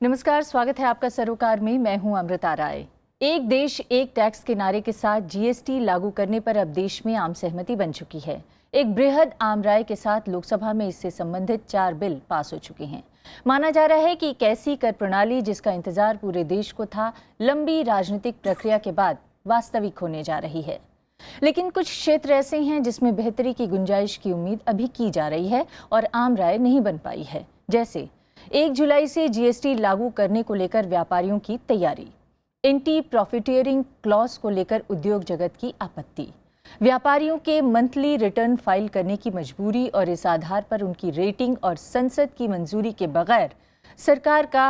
नमस्कार, स्वागत है आपका सरोकार में। मैं हूं अमृता राय। एक देश एक टैक्स के नारे के साथ जीएसटी लागू करने पर अब देश में आम सहमति बन चुकी है। एक बृहद आम राय के साथ लोकसभा में इससे संबंधित 4 बिल पास हो चुके हैं। माना जा रहा है कि एक ऐसी कर प्रणाली जिसका इंतजार पूरे देश को था, लंबी राजनीतिक प्रक्रिया के बाद वास्तविक होने जा रही है। लेकिन कुछ क्षेत्र ऐसे हैं जिसमें बेहतरी की गुंजाइश की उम्मीद अभी की जा रही है और आम राय नहीं बन पाई है। जैसे 1 जुलाई से जीएसटी लागू करने को लेकर व्यापारियों की तैयारी, एंटी प्रॉफिटियरिंग क्लॉज को लेकर उद्योग जगत की आपत्ति, व्यापारियों के मंथली रिटर्न फाइल करने की मजबूरी और इस आधार पर उनकी रेटिंग और संसद की मंजूरी के बगैर सरकार का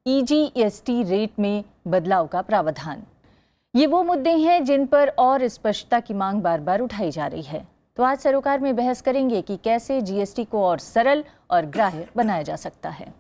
ईजीएसटी रेट में बदलाव का प्रावधान। ये वो मुद्दे हैं जिन पर और स्पष्टता की मांग बार बार उठाई जा रही है। तो आज सरोकार में बहस करेंगे कि कैसे जीएसटी को और सरल और ग्राह्य बनाया जा सकता है।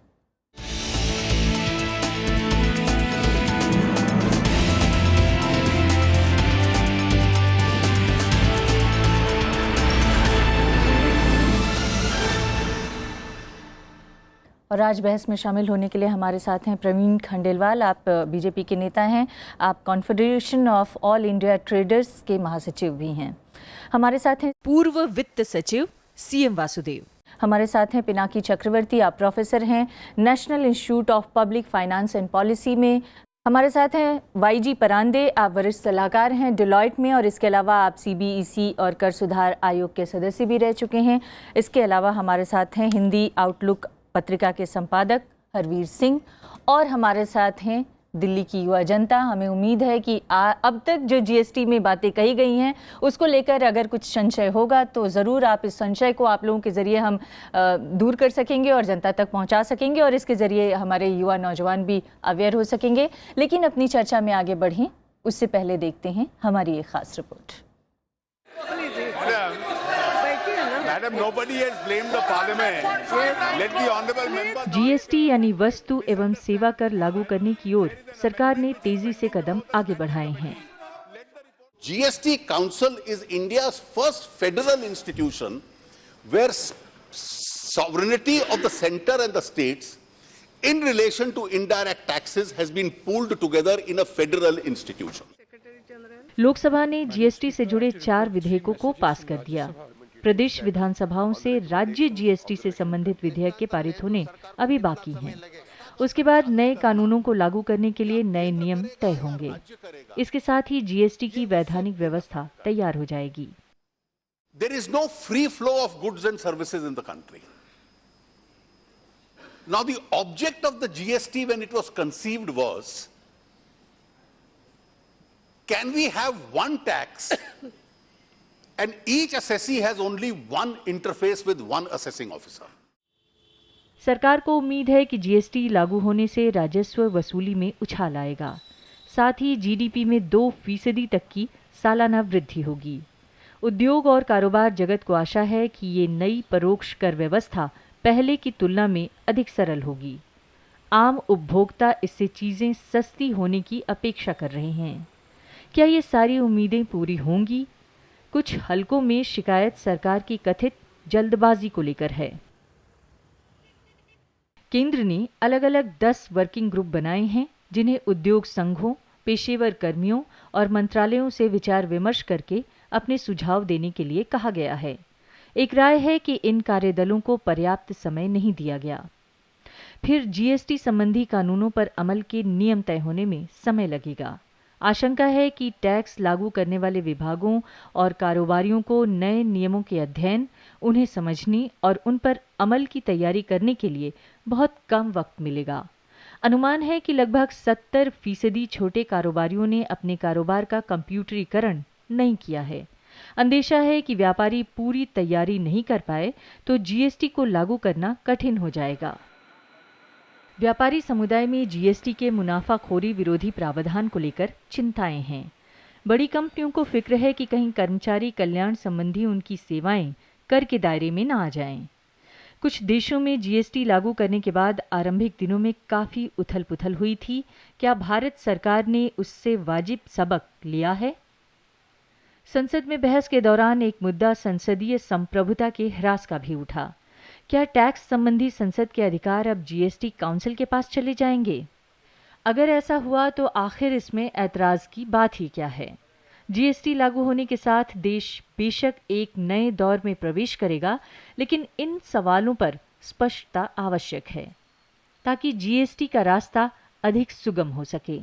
और आज बहस में शामिल होने के लिए हमारे साथ हैं प्रवीण खंडेलवाल। आप बीजेपी के नेता हैं, आप confederation of all India traders के महासचिव भी हैं। हमारे साथ हैं पूर्व वित्त सचिव सीएम वासुदेव। हमारे साथ हैं पिनाकी चक्रवर्ती, आप प्रोफेसर हैं national institute of public finance and policy में। हमारे साथ हैं वाईजी परांदे, आप वरिष्ठ सलाहकार हैं डिलॉयट में और इसके अलावा आप सीबीईसी और कर सुधार आयोग के सदस्य भी रह चुके हैं। इसके अलावा हमारे साथ हैं हिंदी आउटलुक पत्रिका के संपादक हरवीर सिंह और हमारे साथ हैं दिल्ली की युवा जनता। हमें उम्मीद है कि अब तक जो जीएसटी में बातें कही गई हैं उसको लेकर अगर कुछ संशय होगा तो ज़रूर आप इस संशय को आप लोगों के ज़रिए हम दूर कर सकेंगे और जनता तक पहुंचा सकेंगे और इसके ज़रिए हमारे युवा नौजवान भी अवेयर हो सकेंगे। लेकिन अपनी चर्चा में आगे बढ़ें उससे पहले देखते हैं हमारी एक खास report. Madam, nobody has blamed the parliament. Let the honorable member. GST यानी वस्तु एवं सेवा कर लागू करने की ओर सरकार ने तेजी से कदम आगे बढ़ाए हैं। GST Council is India's first federal institution where sovereignty of the center and the states in relation to indirect taxes has been pooled together in a federal institution. Lok Sabha ने जीएसटी से जुड़े 4 विधेयकों को पास कर दिया। प्रदेश विधानसभाओं से राज्य जीएसटी से संबंधित विधेयक के पारित होने अभी बाकी हैं। उसके बाद नए कानूनों को लागू करने के लिए नए नियम तय होंगे। इसके साथ ही जीएसटी की वैधानिक व्यवस्था तैयार हो जाएगी। There is no free flow of goods and services in the country. Now the object of the GST when it was conceived was, can we have one tax and each assessee has only one interface with one assessing officer. सरकार को उम्मीद है कि GST लागू होने से राजस्व वसूली में उछाल आएगा। साथ ही जीडीपी में 2% तक की सालाना वृद्धि होगी। उद्योग और कारोबार जगत को आशा है कि ये नई परोक्ष कर व्यवस्था पहले की तुलना में अधिक सरल होगी। आम उपभोक्ता इससे चीजें सस्ती होने की अपेक्षा कर रहे हैं। क्या ये सारी उम्मीदें पूरी होंगी? कुछ हलकों में शिकायत सरकार की कथित जल्दबाजी को लेकर है। केंद्र ने अलग अलग 10 वर्किंग ग्रुप बनाए हैं जिन्हें उद्योग संघों, पेशेवर कर्मियों और मंत्रालयों से विचार विमर्श करके अपने सुझाव देने के लिए कहा गया है। एक राय है कि इन कार्यदलों को पर्याप्त समय नहीं दिया गया। फिर जीएसटी संबंधी कानूनों पर अमल के नियम तय होने में समय लगेगा। आशंका है कि टैक्स लागू करने वाले विभागों और कारोबारियों को नए नियमों के अध्ययन, उन्हें समझने और उन पर अमल की तैयारी करने के लिए बहुत कम वक्त मिलेगा। अनुमान है कि लगभग 70% छोटे कारोबारियों ने अपने कारोबार का कंप्यूटरीकरण नहीं किया है। अंदेशा है कि व्यापारी पूरी तैयारी नहीं कर पाए तो जीएसटी को लागू करना कठिन हो जाएगा। व्यापारी समुदाय में जीएसटी के मुनाफाखोरी विरोधी प्रावधान को लेकर चिंताएं हैं। बड़ी कंपनियों को फिक्र है कि कहीं कर्मचारी कल्याण संबंधी उनकी सेवाएं कर के दायरे में न आ जाएं। कुछ देशों में जीएसटी लागू करने के बाद आरंभिक दिनों में काफी उथल-पुथल हुई थी। क्या भारत सरकार ने उससे वाजिब सबक लिया है? संसद में बहस के दौरान एक मुद्दा संसदीय संप्रभुता के ह्रास का भी उठा। क्या टैक्स संबंधी संसद के अधिकार अब जीएसटी काउंसिल के पास चले जाएंगे? अगर ऐसा हुआ तो आखिर इसमें ऐतराज की बात ही क्या है? जीएसटी लागू होने के साथ देश बेशक एक नए दौर में प्रवेश करेगा, लेकिन इन सवालों पर स्पष्टता आवश्यक है ताकि जीएसटी का रास्ता अधिक सुगम हो सके।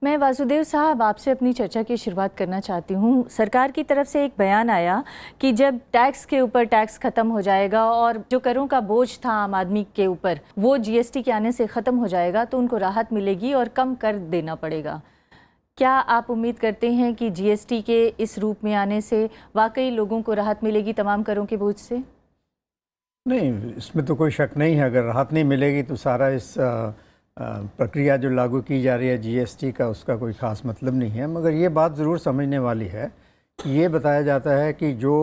मैं वासुदेव साहब आपसे अपनी चर्चा की शुरुआत करना चाहती हूँ। सरकार की तरफ से एक बयान आया कि जब टैक्स के ऊपर टैक्स खत्म हो जाएगा और जो करों का बोझ था आम आदमी के ऊपर वो जीएसटी के आने से ख़त्म हो जाएगा तो उनको राहत मिलेगी और कम कर देना पड़ेगा। क्या आप उम्मीद करते हैं कि जीएसटी के इस रूप में आने से वाकई लोगों को राहत मिलेगी तमाम करों के बोझ से? नहीं, इसमें तो कोई शक नहीं है। अगर राहत नहीं मिलेगी तो सारा इस प्रक्रिया जो लागू की जा रही है जीएसटी का, उसका कोई ख़ास मतलब नहीं है। मगर ये बात ज़रूर समझने वाली है कि ये बताया जाता है कि जो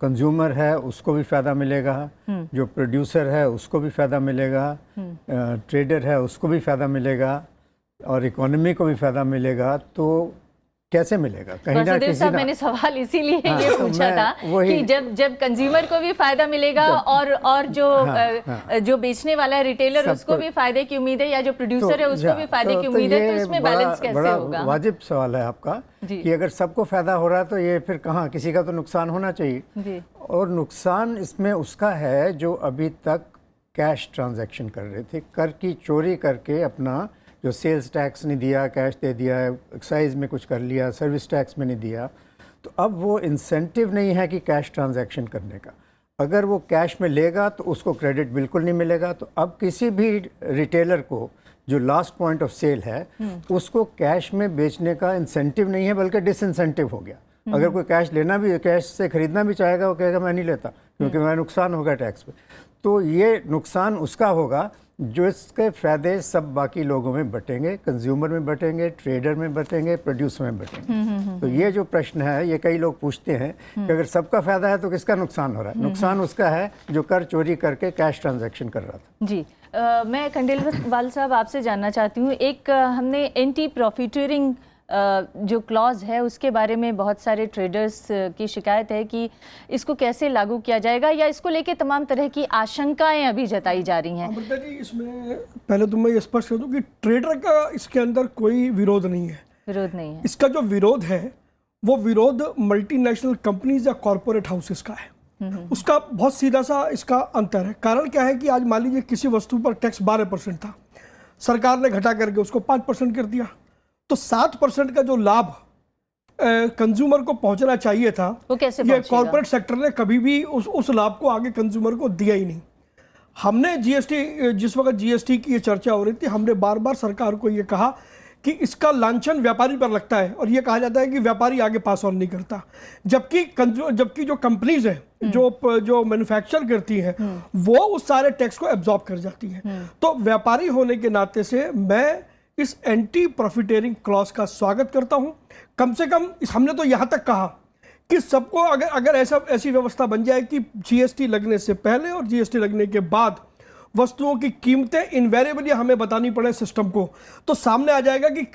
कंज्यूमर है उसको भी फ़ायदा मिलेगा, जो प्रोड्यूसर है उसको भी फ़ायदा मिलेगा, ट्रेडर है उसको भी फ़ायदा मिलेगा और इकोनॉमी को भी फ़ायदा मिलेगा। तो कैसे मिलेगा? कहीं ना किसी साहब, मैंने सवाल इसीलिए ये तो पूछा था कि जब कंज्यूमर को भी फायदा मिलेगा और जो बेचने वाला है रिटेलर उसको भी फायदे की उम्मीद है या जो प्रोड्यूसर है उसको भी फायदे की उम्मीद है, तो इसमें बैलेंस कैसे होगा? वाजिब सवाल है आपका कि अगर सबको फायदा हो रहा है तो ये फिर कहाँ किसी का तो नुकसान होना चाहिए। और नुकसान इसमें उसका है जो अभी तक कैश ट्रांजैक्शन कर रहे थे, कर की चोरी करके अपना जो सेल्स टैक्स नहीं दिया, कैश दे दिया, एक्साइज में कुछ कर लिया, सर्विस टैक्स में नहीं दिया, तो अब वो इंसेंटिव नहीं है कि कैश ट्रांजैक्शन करने का। अगर वो कैश में लेगा तो उसको क्रेडिट बिल्कुल नहीं मिलेगा। तो अब किसी भी रिटेलर को जो लास्ट पॉइंट ऑफ सेल है उसको कैश में बेचने का इंसेंटिव नहीं है, बल्कि डिसइंसेंटिव हो गया। अगर कोई कैश लेना भी, कैश से खरीदना भी चाहेगा, वो कहेगा मैं नहीं लेता क्योंकि मेरा नुकसान होगा टैक्स पे। तो ये नुकसान उसका होगा जो इसके फ़ायदे सब बाकी लोगों में बटेंगे, कंज्यूमर में बटेंगे, ट्रेडर में बटेंगे, प्रोड्यूसर में बटेंगे। तो ये जो प्रश्न है, ये कई लोग पूछते हैं कि अगर सबका फ़ायदा है तो किसका नुकसान हो रहा है? नुकसान उसका है जो कर चोरी करके कैश ट्रांजैक्शन कर रहा था। जी, मैं खंडेलवाल साहब आपसे जानना चाहती हूँ, एक हमने एंटी प्रॉफिटरिंग जो क्लॉज है उसके बारे में बहुत सारे ट्रेडर्स की शिकायत है कि इसको कैसे लागू किया जाएगा या इसको लेके तमाम तरह की आशंकाएं अभी जताई जा रही हैं। अमृता जी, इसमें पहले तो मैं ये स्पष्ट कर दूं कि ट्रेडर का इसके अंदर कोई विरोध नहीं है। विरोध नहीं है। इसका जो विरोध है वो विरोध मल्टीनेशनल कंपनीज या कॉरपोरेट हाउसेस का है। उसका बहुत सीधा सा इसका अंतर है। कारण क्या है कि आज मान लीजिए किसी वस्तु पर टैक्स 12% था, सरकार ने घटा करके उसको 5% कर दिया, तो 7% का जो लाभ कंज्यूमर को पहुंचना चाहिए था, वो कैसे ये कॉर्पोरेट सेक्टर ने कभी भी उस लाभ को आगे कंज्यूमर को दिया ही नहीं। हमने जीएसटी, जिस वक्त जीएसटी की ये चर्चा हो रही थी, हमने बार बार सरकार को ये कहा कि इसका लांछन व्यापारी पर लगता है और ये कहा जाता है कि व्यापारी आगे पास ऑन नहीं करता, जबकि जो कंपनीज है जो मैन्युफैक्चर करती हैं वो उस सारे टैक्स को एब्जॉर्ब कर जाती हैं। तो व्यापारी होने के नाते से मैं इस एंटी प्रॉफिटेरिंग क्लॉज का स्वागत करता हूं। कम से कम हमने तो यहां तक कहा कि सबको अगर ऐसी व्यवस्था बन जाए कि जीएसटी लगने से पहले और जीएसटी लगने के बाद वस्तुओं की कीमतें इनवेरिएबली हमें बतानी पड़े सिस्टम को, तो सामने आ जाएगा कि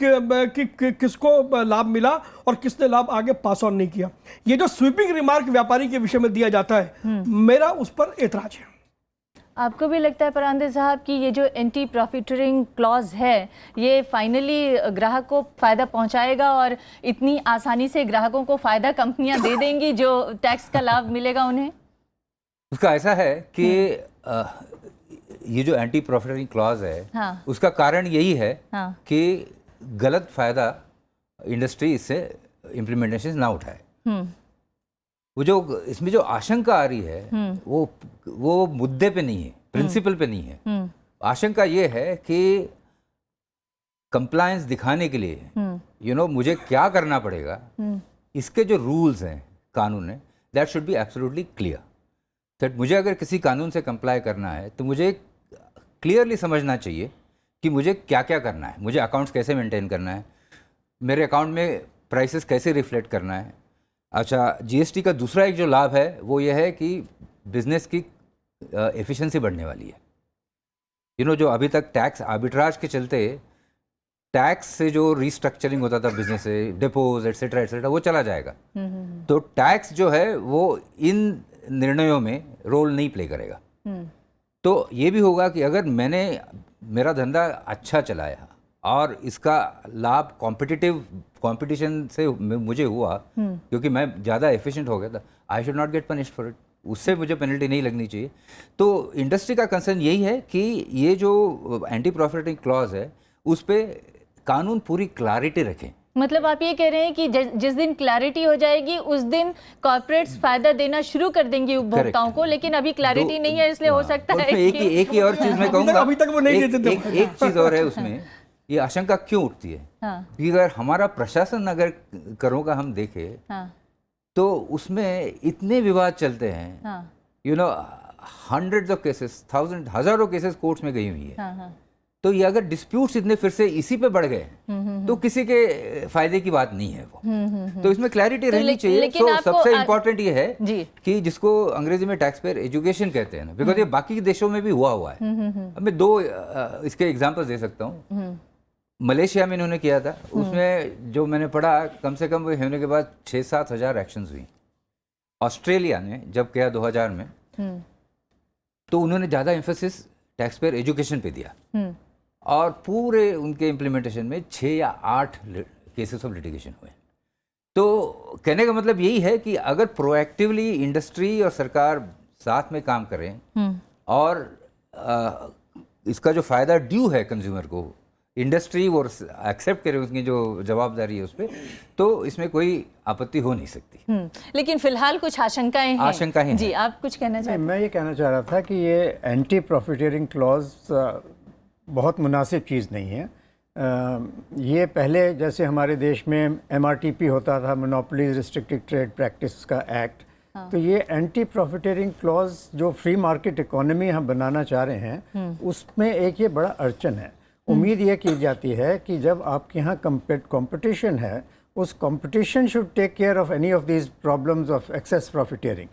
किसको लाभ मिला और किसने लाभ आगे पास ऑन नहीं किया। ये जो स्वीपिंग रिमार्क व्यापारी के विषय में दिया जाता है, मेरा उस पर एतराज है। आपको भी लगता है परांदे साहब कि ये जो एंटी प्रॉफिटरिंग क्लॉज है ये फाइनली ग्राहक को फ़ायदा पहुंचाएगा और इतनी आसानी से ग्राहकों को फ़ायदा कंपनियां दे देंगी जो टैक्स का लाभ मिलेगा उन्हें? उसका ऐसा है कि ये जो एंटी प्रॉफिटरिंग क्लॉज है, हाँ। उसका कारण यही है हाँ। कि गलत फ़ायदा इंडस्ट्री इससे इम्प्लीमेंटेशन ना उठाए। वो जो इसमें जो आशंका आ रही है वो मुद्दे पे नहीं है, प्रिंसिपल पे नहीं है। आशंका ये है कि कंप्लायंस दिखाने के लिए मुझे क्या करना पड़ेगा, इसके जो रूल्स हैं, कानून है, that should be absolutely clear. That मुझे अगर किसी कानून से कंप्लाई करना है तो मुझे क्लियरली समझना चाहिए कि मुझे क्या क्या करना है, मुझे अकाउंट्स कैसे मेंटेन करना है, मेरे अकाउंट में प्राइसेस कैसे रिफ्लेक्ट करना है। अच्छा, जीएसटी का दूसरा एक जो लाभ है वो ये है कि बिजनेस की एफिशिएंसी बढ़ने वाली है। जो अभी तक टैक्स आर्बिट्राज के चलते टैक्स से जो रिस्ट्रक्चरिंग होता था बिजनेस से, डिपोज एटसेट्रा एटसेट्रा, वो चला जाएगा। तो टैक्स जो है वो इन निर्णयों में रोल नहीं प्ले करेगा। तो ये भी होगा कि अगर मैंने मेरा धंधा अच्छा चलाया और इसका लाभ कंपटीशन से मुझे हुआ क्योंकि मैं ज़्यादा एफिशिएंट हो गया था, I should not gate punished for it, उससे मुझे पेनल्टी नहीं लगनी चाहिए। तो इंडस्ट्री का कंसर्न यही है कि ये जो एंटी प्रॉफिटिंग क्लॉज है उस पर कानून पूरी क्लैरिटी रखें। मतलब आप ये कह रहे हैं कि जिस दिन क्लैरिटी हो जाएगी उस दिन कॉर्पोरेट्स फायदा देना शुरू कर देंगे उपभोक्ताओं को, लेकिन अभी क्लैरिटी नहीं है, इसलिए हो सकता है एक ही और चीज मैं कहूँगा, अभी तक वो नहीं देते थे। एक चीज और है उसमें, ये आशंका क्यों उठती है कि अगर हमारा प्रशासन अगर करों का हम देखें तो उसमें इतने विवाद चलते हैं, you know, hundreds of cases, हजारों केसेस कोर्ट्स में गई हुई है। तो ये अगर डिस्प्यूट्स इतने फिर से इसी पे बढ़ गए तो किसी के फायदे की बात नहीं है वो। तो इसमें क्लैरिटी रहनी चाहिए। तो सबसे इम्पोर्टेंट ये है कि जिसको अंग्रेजी में टैक्स पेयर एजुकेशन कहते हैं ना, बिकॉज ये बाकी देशों में भी हुआ है। अब मैं 2 इसके एग्जांपल्स दे सकता हूँ। मलेशिया में इन्होंने किया था, उसमें जो मैंने पढ़ा कम से कम वो होने के बाद 6-7 हज़ार एक्शंस हुई। ऑस्ट्रेलिया ने जब किया 2000 में तो उन्होंने ज़्यादा एम्फेसिस टैक्स पेयर एजुकेशन पे दिया और पूरे उनके इम्प्लीमेंटेशन में 6 या 8 केसेस ऑफ लिटिगेशन हुए। तो कहने का मतलब यही है कि अगर प्रोएक्टिवली इंडस्ट्री और सरकार साथ में काम करें और इसका जो फ़ायदा ड्यू है कंज्यूमर को, इंडस्ट्री वो एक्सेप्ट करे उसकी जो जवाबदारी है उस पर, तो इसमें कोई आपत्ति हो नहीं सकती। लेकिन फिलहाल कुछ आशंकाएं हैं। जी, आप कुछ कहना चाहते हैं? मैं ये कहना चाह रहा था कि ये एंटी प्रॉफिटियरिंग क्लॉज बहुत मुनासिब चीज़ नहीं है। ये पहले जैसे हमारे देश में MRTP होता था, मोनोपोलीज रिस्ट्रिक्टेड ट्रेड प्रैक्टिस का एक्ट, तो ये एंटी प्रॉफिटियरिंग क्लॉज जो फ्री मार्केट इकोनॉमी हम बनाना चाह रहे हैं उसमें एक ये बड़ा अड़चन है। उम्मीद ये की जाती है कि जब आपके यहाँ कंपटीशन है, उस competition should take care of any of these problems of excess profiteering.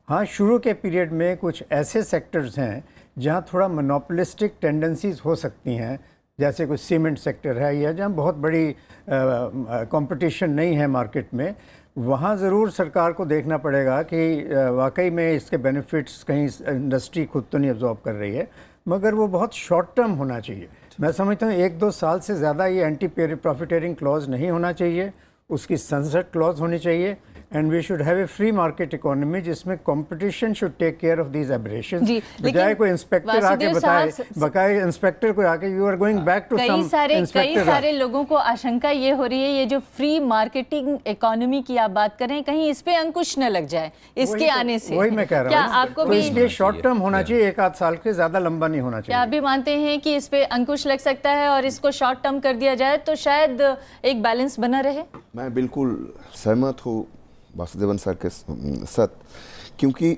हाँ, शुरू के पीरियड में कुछ ऐसे सेक्टर्स हैं जहाँ थोड़ा मोनोपोलिस्टिक टेंडेंसीज हो सकती हैं, जैसे कुछ सीमेंट सेक्टर है या जहाँ बहुत बड़ी कंपटीशन नहीं है मार्केट में, वहाँ ज़रूर सरकार को देखना पड़ेगा कि वाकई में इसके बेनिफिट्स कहीं इंडस्ट्री खुद तो नहीं एब्जॉर्ब कर रही है, मगर वो बहुत शॉर्ट टर्म होना चाहिए। मैं समझता हूँ 1-2 साल से ज़्यादा ये एंटी प्रॉफिटियरिंग क्लॉज नहीं होना चाहिए, उसकी सनसेट क्लॉज होनी चाहिए। And we should have a free market economy जिसमें competition should take care of these abrasions. बजाय कोई इंस्पेक्टर आके बताए इंस्पेक्टर को आके you are going back to some कई सारे लोगों को आशंका ये हो रही है, ये जो फ्री मार्केटिंग इकोनॉमी की आप बात कर रहे हैं, कहीं इस पे अंकुश न लग जाए इसके आने से। वही मैं कह रहा हूँ, आपको भी इसलिए शॉर्ट टर्म होना चाहिए, 1-8 साल के ज़्यादा लंबा नहीं होना चाहिए। क्या आप भी मानते हैं कि इस पे अंकुश लग सकता है और इसको शॉर्ट टर्म कर दिया जाए तो शायद एक बैलेंस बना रहे? मैं बिल्कुल सहमत हूँ वासुदेवन सर के साथ, क्योंकि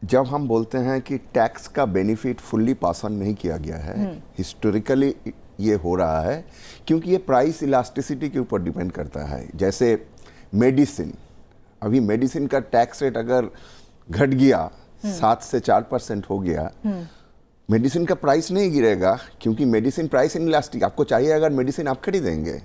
जब हम बोलते हैं कि टैक्स का बेनिफिट फुल्ली पास ऑन नहीं किया गया है, हिस्टोरिकली ये हो रहा है क्योंकि ये प्राइस इलास्टिसिटी के ऊपर डिपेंड करता है। जैसे मेडिसिन, अभी मेडिसिन का टैक्स रेट अगर घट गया 7 से 4% हो गया, मेडिसिन का प्राइस नहीं गिरेगा क्योंकि मेडिसिन प्राइस इनइलास्टिक, आपको चाहिए अगर मेडिसिन आप खरीदेंगे।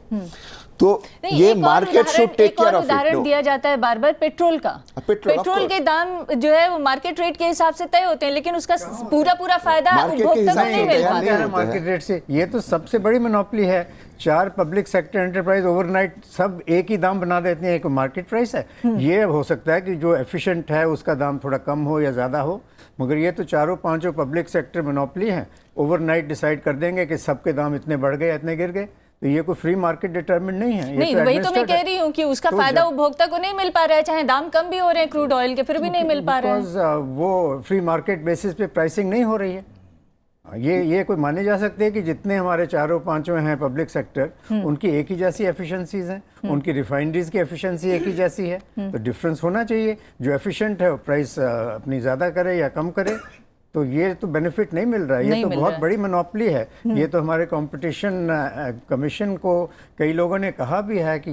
तो ये market should take care of it. उदाहरण दिया जाता है बार बार पेट्रोल का। पेट्रोल के दाम जो है वो मार्केट रेट के हिसाब से तय होते हैं, लेकिन उसका पूरा फायदा उपभोक्ता को नहीं मिल पाता है मार्केट रेट से। ये तो सबसे बड़ी मोनोपोली है। 4 पब्लिक सेक्टर एंटरप्राइज ओवरनाइट सब एक ही दाम बना देते हैं, एक मार्केट प्राइस है। ये हो सकता है कि जो एफिशिएंट है उसका दाम थोड़ा कम हो या ज़्यादा हो, मगर ये तो 4-5 पब्लिक सेक्टर मोनोपोली हैं, ओवरनाइट डिसाइड कर देंगे कि सबके दाम इतने बढ़ गए, इतने गिर गए। तो ये कोई फ्री मार्केट डिटरमिनेंट नहीं है। नहीं, वही तो मैं कह रही हूँ कि उसका फायदा उपभोक्ता को नहीं मिल पा रहा है, चाहे दाम कम भी हो रहे हैं क्रूड ऑयल के, फिर भी नहीं मिल पा रहा है। वो फ्री मार्केट बेसिस पे प्राइसिंग नहीं हो रही है। ये कोई माने जा सकते हैं कि जितने हमारे 4-5 हैं पब्लिक सेक्टर, उनकी एक ही जैसी एफिशिएंसीज हैं, उनकी रिफाइनरीज की एफिशिएंसी एक ही जैसी है, तो डिफरेंस होना चाहिए। जो एफिशिएंट है वो प्राइस अपनी ज़्यादा करे या कम करे, तो ये तो बेनिफिट नहीं मिल रहा है। ये तो बहुत बड़ी मोनोपोली है। ये तो हमारे कंपटीशन कमीशन को कई लोगों ने कहा भी है कि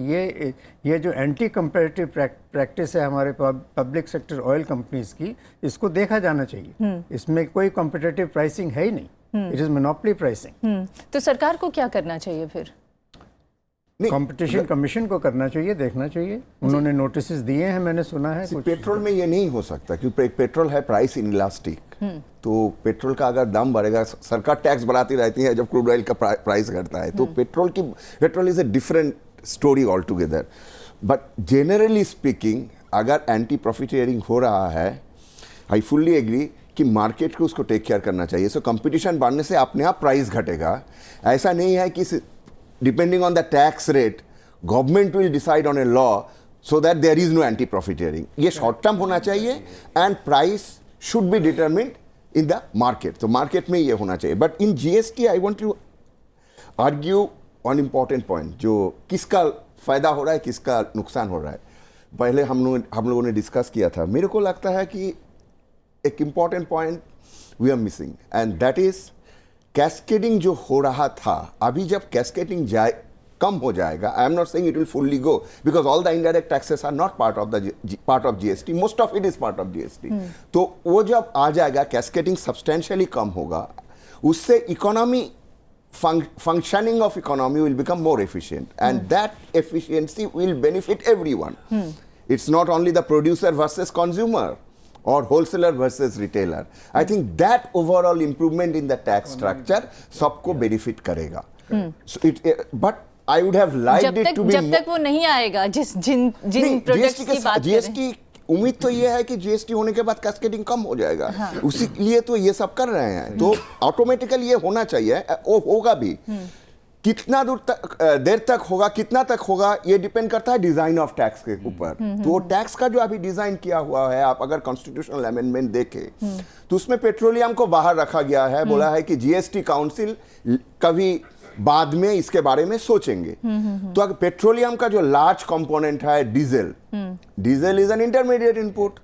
ये जो एंटी कंपेरेटिव प्रैक्टिस है हमारे पब्लिक सेक्टर ऑयल कंपनीज की, इसको देखा जाना चाहिए। इसमें कोई कॉम्पिटिटिव प्राइसिंग है ही नहीं, इट इज़ मोनोपोली प्राइसिंग। तो सरकार को क्या करना चाहिए फिर? कंपटीशन कमीशन को करना चाहिए, देखना चाहिए। उन्होंने नोटिस दिए हैं, मैंने सुना है। कुछ पेट्रोल में ये नहीं हो सकता क्योंकि पेट्रोल है प्राइस इनइलास्टिक। तो पेट्रोल का अगर दाम बढ़ेगा, सरकार टैक्स बढ़ाती रहती है जब क्रूड ऑयल का प्राइस घटता है, तो petrol is a different story all together. But generally speaking अगर एंटी प्रॉफिटियरिंग हो रहा है, आई फुल्ली एग्री कि मार्केट को उसको टेक केयर करना चाहिए। सो कंपटीशन बढ़ने से अपने आप प्राइस घटेगा। ऐसा नहीं है कि depending on the tax rate government will decide on a law so that there is no anti profiteering. ये शॉर्ट टर्म होना चाहिए and price should be determined in the market. तो मार्केट में ये होना चाहिए। But in GST I want to argue on important point, जो किसका फायदा हो रहा है, किसका नुकसान हो रहा है। पहले हम लोगों ने डिस्कस किया था। मेरे को लगता है कि एक important point we are missing and that is cascading जो हो रहा था। अभी जब कैस्केडिंग कम हो जाएगा, I am not saying it will fully go because all the indirect taxes are not part of GST, most of it is part of GST. तो वो जब आ जाएगा, कैस्केडिंग सब्सटेंशियली कम होगा, उससे economy functioning of economy will become more efficient and that efficiency will benefit everyone. It's not only the producer versus consumer or wholesaler versus retailer. I think that overall improvement in the tax structure सबको benefit करेगा. So but I would have liked it to be जब तक वो नहीं आएगा, जिन projects की बात GST उम्मीद तो ये है कि जीएसटी होने के बाद कैस्केडिंग कम हो जाएगा। उसी लिए तो ये सब कर रहे हैं। तो ऑटोमेटिकली ये होना चाहिए, वो होगा भी। कितना देर तक होगा, कितना तक होगा, ये डिपेंड करता है डिजाइन ऑफ टैक्स के ऊपर। तो टैक्स का जो अभी डिजाइन किया हुआ है, आप अगर कॉन्स्टिट्यूशनल अमेंडमेंट देखें तो उसमें पेट्रोलियम को बाहर रखा गया है। बोला है कि जीएसटी काउंसिल कभी बाद में इसके बारे में सोचेंगे। तो अगर पेट्रोलियम का जो लार्ज कंपोनेंट है diesel is an intermediate input.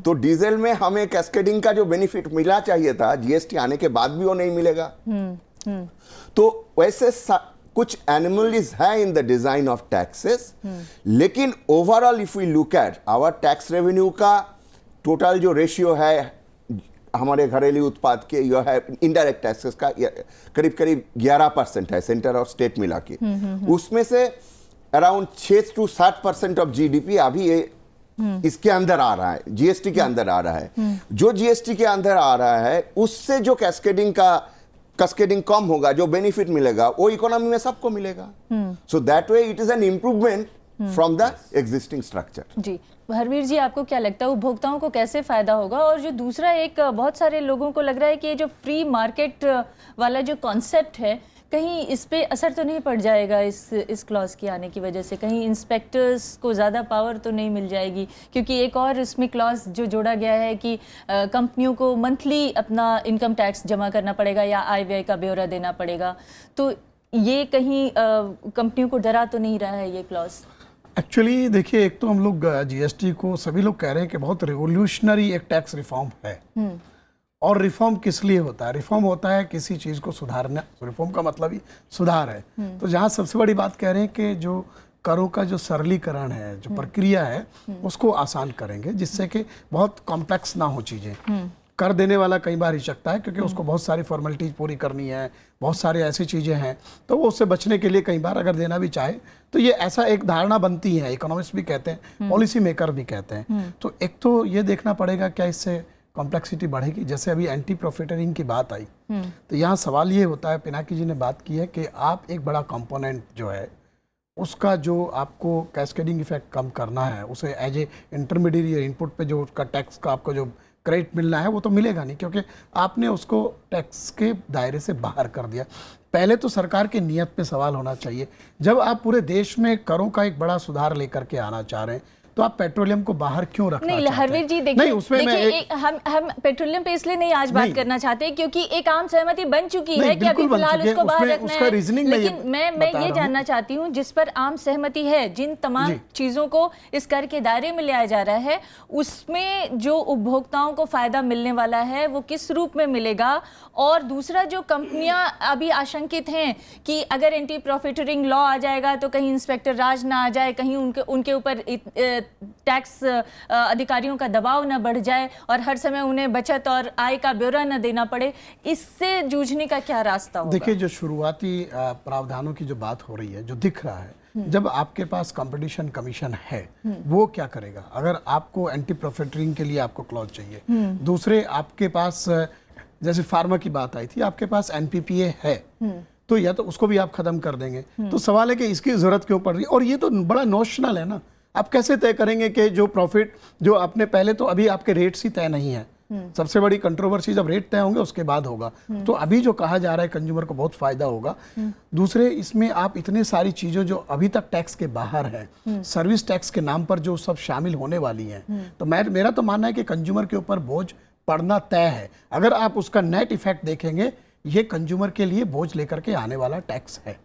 तो डीजल में हमें कैस्केडिंग का जो बेनिफिट मिला चाहिए था, जीएसटी आने के बाद भी वो नहीं मिलेगा। तो वैसे कुछ एनिमलीज है in the design of taxes, लेकिन overall if we look at our tax revenue का टोटल जो रेशियो है हमारे घरेलू उत्पाद के, यह है इनडायरेक्ट टैक्सेस का करीब करीब 11% है, सेंटर और स्टेट मिला के। उसमें से अराउंड 6 to 7% ऑफ जीडीपी अभी ये इसके अंदर आ रहा है, जीएसटी के अंदर आ रहा है। जो जीएसटी के अंदर आ रहा है उससे जो कैस्केडिंग कम होगा, जो बेनिफिट मिलेगा वो इकोनॉमी में सबको मिलेगा। So that way it is an improvement from the existing structure. जी, हरवीर जी, आपको क्या लगता है उपभोक्ताओं को कैसे फायदा होगा? और जो दूसरा एक बहुत सारे लोगों को लग रहा है कि ये जो फ्री मार्केट वाला जो कॉन्सेप्ट है, कहीं इस पे असर तो नहीं पड़ जाएगा इस क्लॉज के आने की वजह से? कहीं इंस्पेक्टर्स को ज़्यादा पावर तो नहीं मिल जाएगी? क्योंकि एक और इसमें क्लॉज जो जोड़ा गया है कि कंपनियों को मंथली अपना इनकम टैक्स जमा करना पड़ेगा या आय व्यय का ब्यौरा देना पड़ेगा। तो ये कहीं कंपनियों को डरा तो नहीं रहा है ये क्लॉज? एक्चुअली देखिए, एक तो हम लोग जीएसटी को सभी लोग कह रहे हैं कि बहुत रिवोल्यूशनरी एक टैक्स रिफॉर्म है। और रिफॉर्म किस लिए होता है? रिफॉर्म होता है किसी चीज़ को सुधारना। रिफॉर्म का मतलब ही सुधार है। तो जहाँ सबसे बड़ी बात कह रहे हैं कि जो करों का जो सरलीकरण है, जो प्रक्रिया है, उसको आसान करेंगे, जिससे कि बहुत कॉम्प्लेक्स ना हो चीज़ें। कर देने वाला कई बार हिचकता है क्योंकि उसको बहुत सारी फॉर्मेलिटीज पूरी करनी है, बहुत सारी ऐसी चीज़ें हैं, तो वो उससे बचने के लिए कई बार अगर देना भी चाहे तो ये ऐसा एक धारणा बनती है, इकोनॉमिस्ट भी कहते हैं, पॉलिसी मेकर भी कहते हैं। तो एक तो ये देखना पड़ेगा क्या इससे कॉम्प्लेक्सिटी बढ़ेगी। जैसे अभी एंटी प्रॉफिटरिंग की बात आई, तो यहाँ सवाल ये होता है, पिनाकी जी ने बात की है कि आप एक बड़ा कंपोनेंट जो है उसका जो आपको कैस्केडिंग इफेक्ट कम करना है, उसे एज ए इंटरमीडिएट इनपुट पे जो उसका टैक्स का आपको जो क्रेडिट मिलना है वो तो मिलेगा नहीं, क्योंकि आपने उसको टैक्स के दायरे से बाहर कर दिया। पहले तो सरकार की नीयत पे सवाल होना चाहिए। जब आप पूरे देश में करों का एक बड़ा सुधार लेकर के आना चाह रहे हैं तो आप पेट्रोलियम को बाहर क्यों रखना चाहते हैं? हरवीर जी देखिए, हम पेट्रोलियम पे इसलिए नहीं आज बात करना चाहते क्योंकि एक आम सहमति बन चुकी है कि अभी फिलहाल उसको बाहर रखना है। लेकिन मैं ये जानना चाहती हूँ, जिस पर आम सहमति है, जिन तमाम चीजों को इस कर के दायरे में लाया जा रहा है, उसमें जो उपभोक्ताओं को फायदा मिलने वाला है वो किस रूप में मिलेगा? और दूसरा, जो कंपनियां अभी आशंकित हैं कि अगर एंटी प्रॉफिटरिंग लॉ आ जाएगा तो कहीं इंस्पेक्टर राज ना आ जाए, कहीं उनके ऊपर टैक्स अधिकारियों का दबाव न बढ़ जाए और हर समय उन्हें बचत और आय का ब्यौरा न देना पड़े, इससे जूझने का क्या रास्ता होगा? देखिए, जो शुरुआती प्रावधानों की जो बात हो रही है, जो दिख रहा है जब आपके पास कंपटीशन कमीशन है वो क्या करेगा? अगर आपको एंटी प्रॉफिटरिंग के लिए आपको क्लॉज चाहिए, दूसरे आपके पास जैसे फार्मा की बात आई थी, आपके पास एनपीपीए है, तो या तो उसको भी आप खत्म कर देंगे। तो सवाल है कि इसकी जरूरत क्यों पड़ रही है? और ये तो बड़ा नोशनल है ना, आप कैसे तय करेंगे कि जो प्रॉफिट जो आपने पहले, तो अभी आपके रेट्स ही तय नहीं है। सबसे बड़ी कंट्रोवर्सी जब रेट तय होंगे उसके बाद होगा। तो अभी जो कहा जा रहा है कंज्यूमर को बहुत फायदा होगा। दूसरे इसमें आप इतने सारी चीजों जो अभी तक टैक्स के बाहर है, सर्विस टैक्स के नाम पर जो सब शामिल होने वाली हैं, तो मेरा तो मानना है कि कंज्यूमर के ऊपर बोझ पड़ना तय है। अगर आप उसका नेट इफेक्ट देखेंगे, ये कंज्यूमर के लिए बोझ लेकर के आने वाला टैक्स है।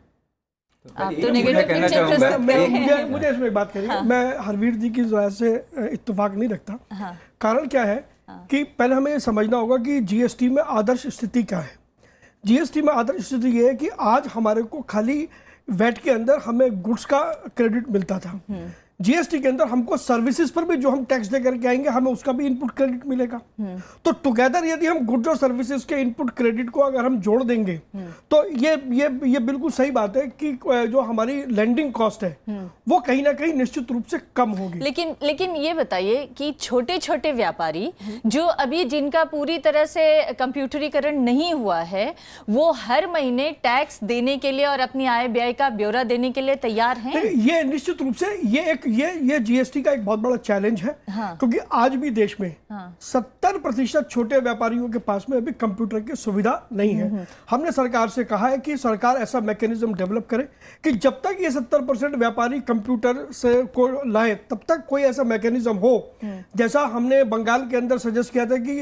आप तो नेगेटिव पिक्चर प्रस्तुत कर रहे हैं। मुझे इसमें एक बात करिए, मैं हरवीर जी की राय से इत्तेफाक नहीं रखता। कारण क्या है कि पहले हमें ये समझना होगा कि जीएसटी में आदर्श स्थिति क्या है। जीएसटी में आदर्श स्थिति ये है कि आज हमारे को खाली वैट के अंदर हमें गुड्स का क्रेडिट मिलता था। जीएसटी के अंदर हमको सर्विसेज पर भी जो हम टैक्स दे करके आएंगे हमें उसका भी इनपुट क्रेडिट मिलेगा। तो टुगेदर यदि हम गुड्स और सर्विसेज के इनपुट क्रेडिट को अगर हम जोड़ देंगे तो ये बिल्कुल सही बात है कि जो हमारी लैंडिंग कॉस्ट है वो कहीं ना कहीं निश्चित रूप से कम होगी। लेकिन ये बताइए कि छोटे छोटे व्यापारी जो अभी जिनका पूरी तरह से कंप्यूटरीकरण नहीं हुआ है, वो हर महीने टैक्स देने के लिए और अपनी आय व्यय का ब्यौरा देने के लिए तैयार हैं? ये निश्चित रूप से ये जीएसटी का एक बहुत बड़ा चैलेंज है। क्योंकि आज भी देश में 70% छोटे व्यापारियों के पास में अभी कंप्यूटर की सुविधा नहीं है। हमने सरकार से कहा है कि सरकार ऐसा मैकेनिज्म डेवलप करे कि जब तक ये 70% व्यापारी कंप्यूटर से को लाए, तब तक कोई ऐसा मैकेनिज्म हो जैसा हमने बंगाल के अंदर सजेस्ट किया था कि